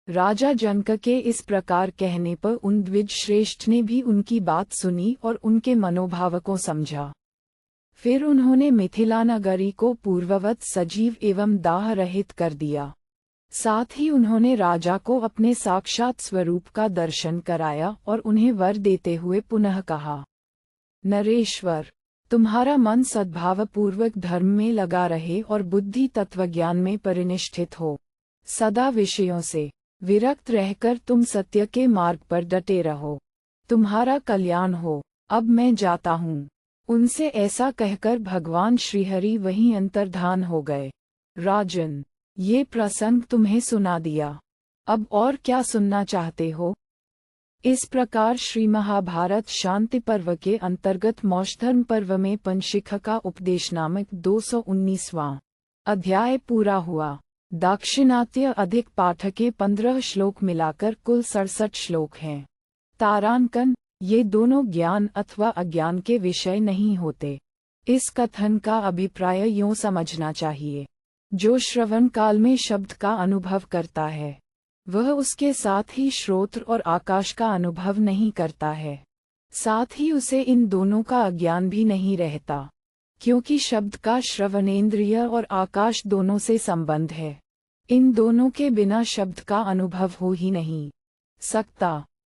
A: राजा जनक के इस प्रकार कहने पर उन द्विज श्रेष्ठ ने भी उनकी बात सुनी और उनके मनोभाव को समझा। फिर उन्होंने मिथिला नगरी को पूर्ववत सजीव एवं दाह रहित कर दिया। साथ ही उन्होंने राजा को अपने साक्षात स्वरूप का दर्शन कराया और उन्हें वर देते हुए पुनः कहा, नरेश्वर, तुम्हारा मन सद्भावपूर्वक धर्म में लगा रहे और बुद्धि तत्वज्ञान में परिनिष्ठित हो। सदा विषयों से विरक्त रहकर तुम सत्य के मार्ग पर डटे रहो। तुम्हारा कल्याण हो। अब मैं जाता हूँ। उनसे ऐसा कहकर भगवान श्रीहरि वहीं अंतर्धान हो गए। राजन, ये प्रसंग तुम्हें सुना दिया। अब और क्या सुनना चाहते हो? इस प्रकार श्री महाभारत शांति पर्व के अंतर्गत मौषधर्म पर्व में पंचशिखा का उपदेश नामक 219वां अध्याय पूरा हुआ। दाक्षिणात्य अधिक पाठ के 15 श्लोक मिलाकर कुल 67 श्लोक हैं। तारांकन, ये दोनों ज्ञान अथवा अज्ञान के विषय नहीं होते। इस कथन का अभिप्राय यूं समझना चाहिए, जो श्रवण काल में शब्द का अनुभव करता है, वह उसके साथ ही श्रोत्र और आकाश का अनुभव नहीं करता है। साथ ही उसे इन दोनों का अज्ञान भी नहीं रहता, क्योंकि शब्द का श्रवणेंद्रिय और आकाश दोनों से संबंध है। इन दोनों के बिना शब्द का अनुभव हो ही नहीं सकता।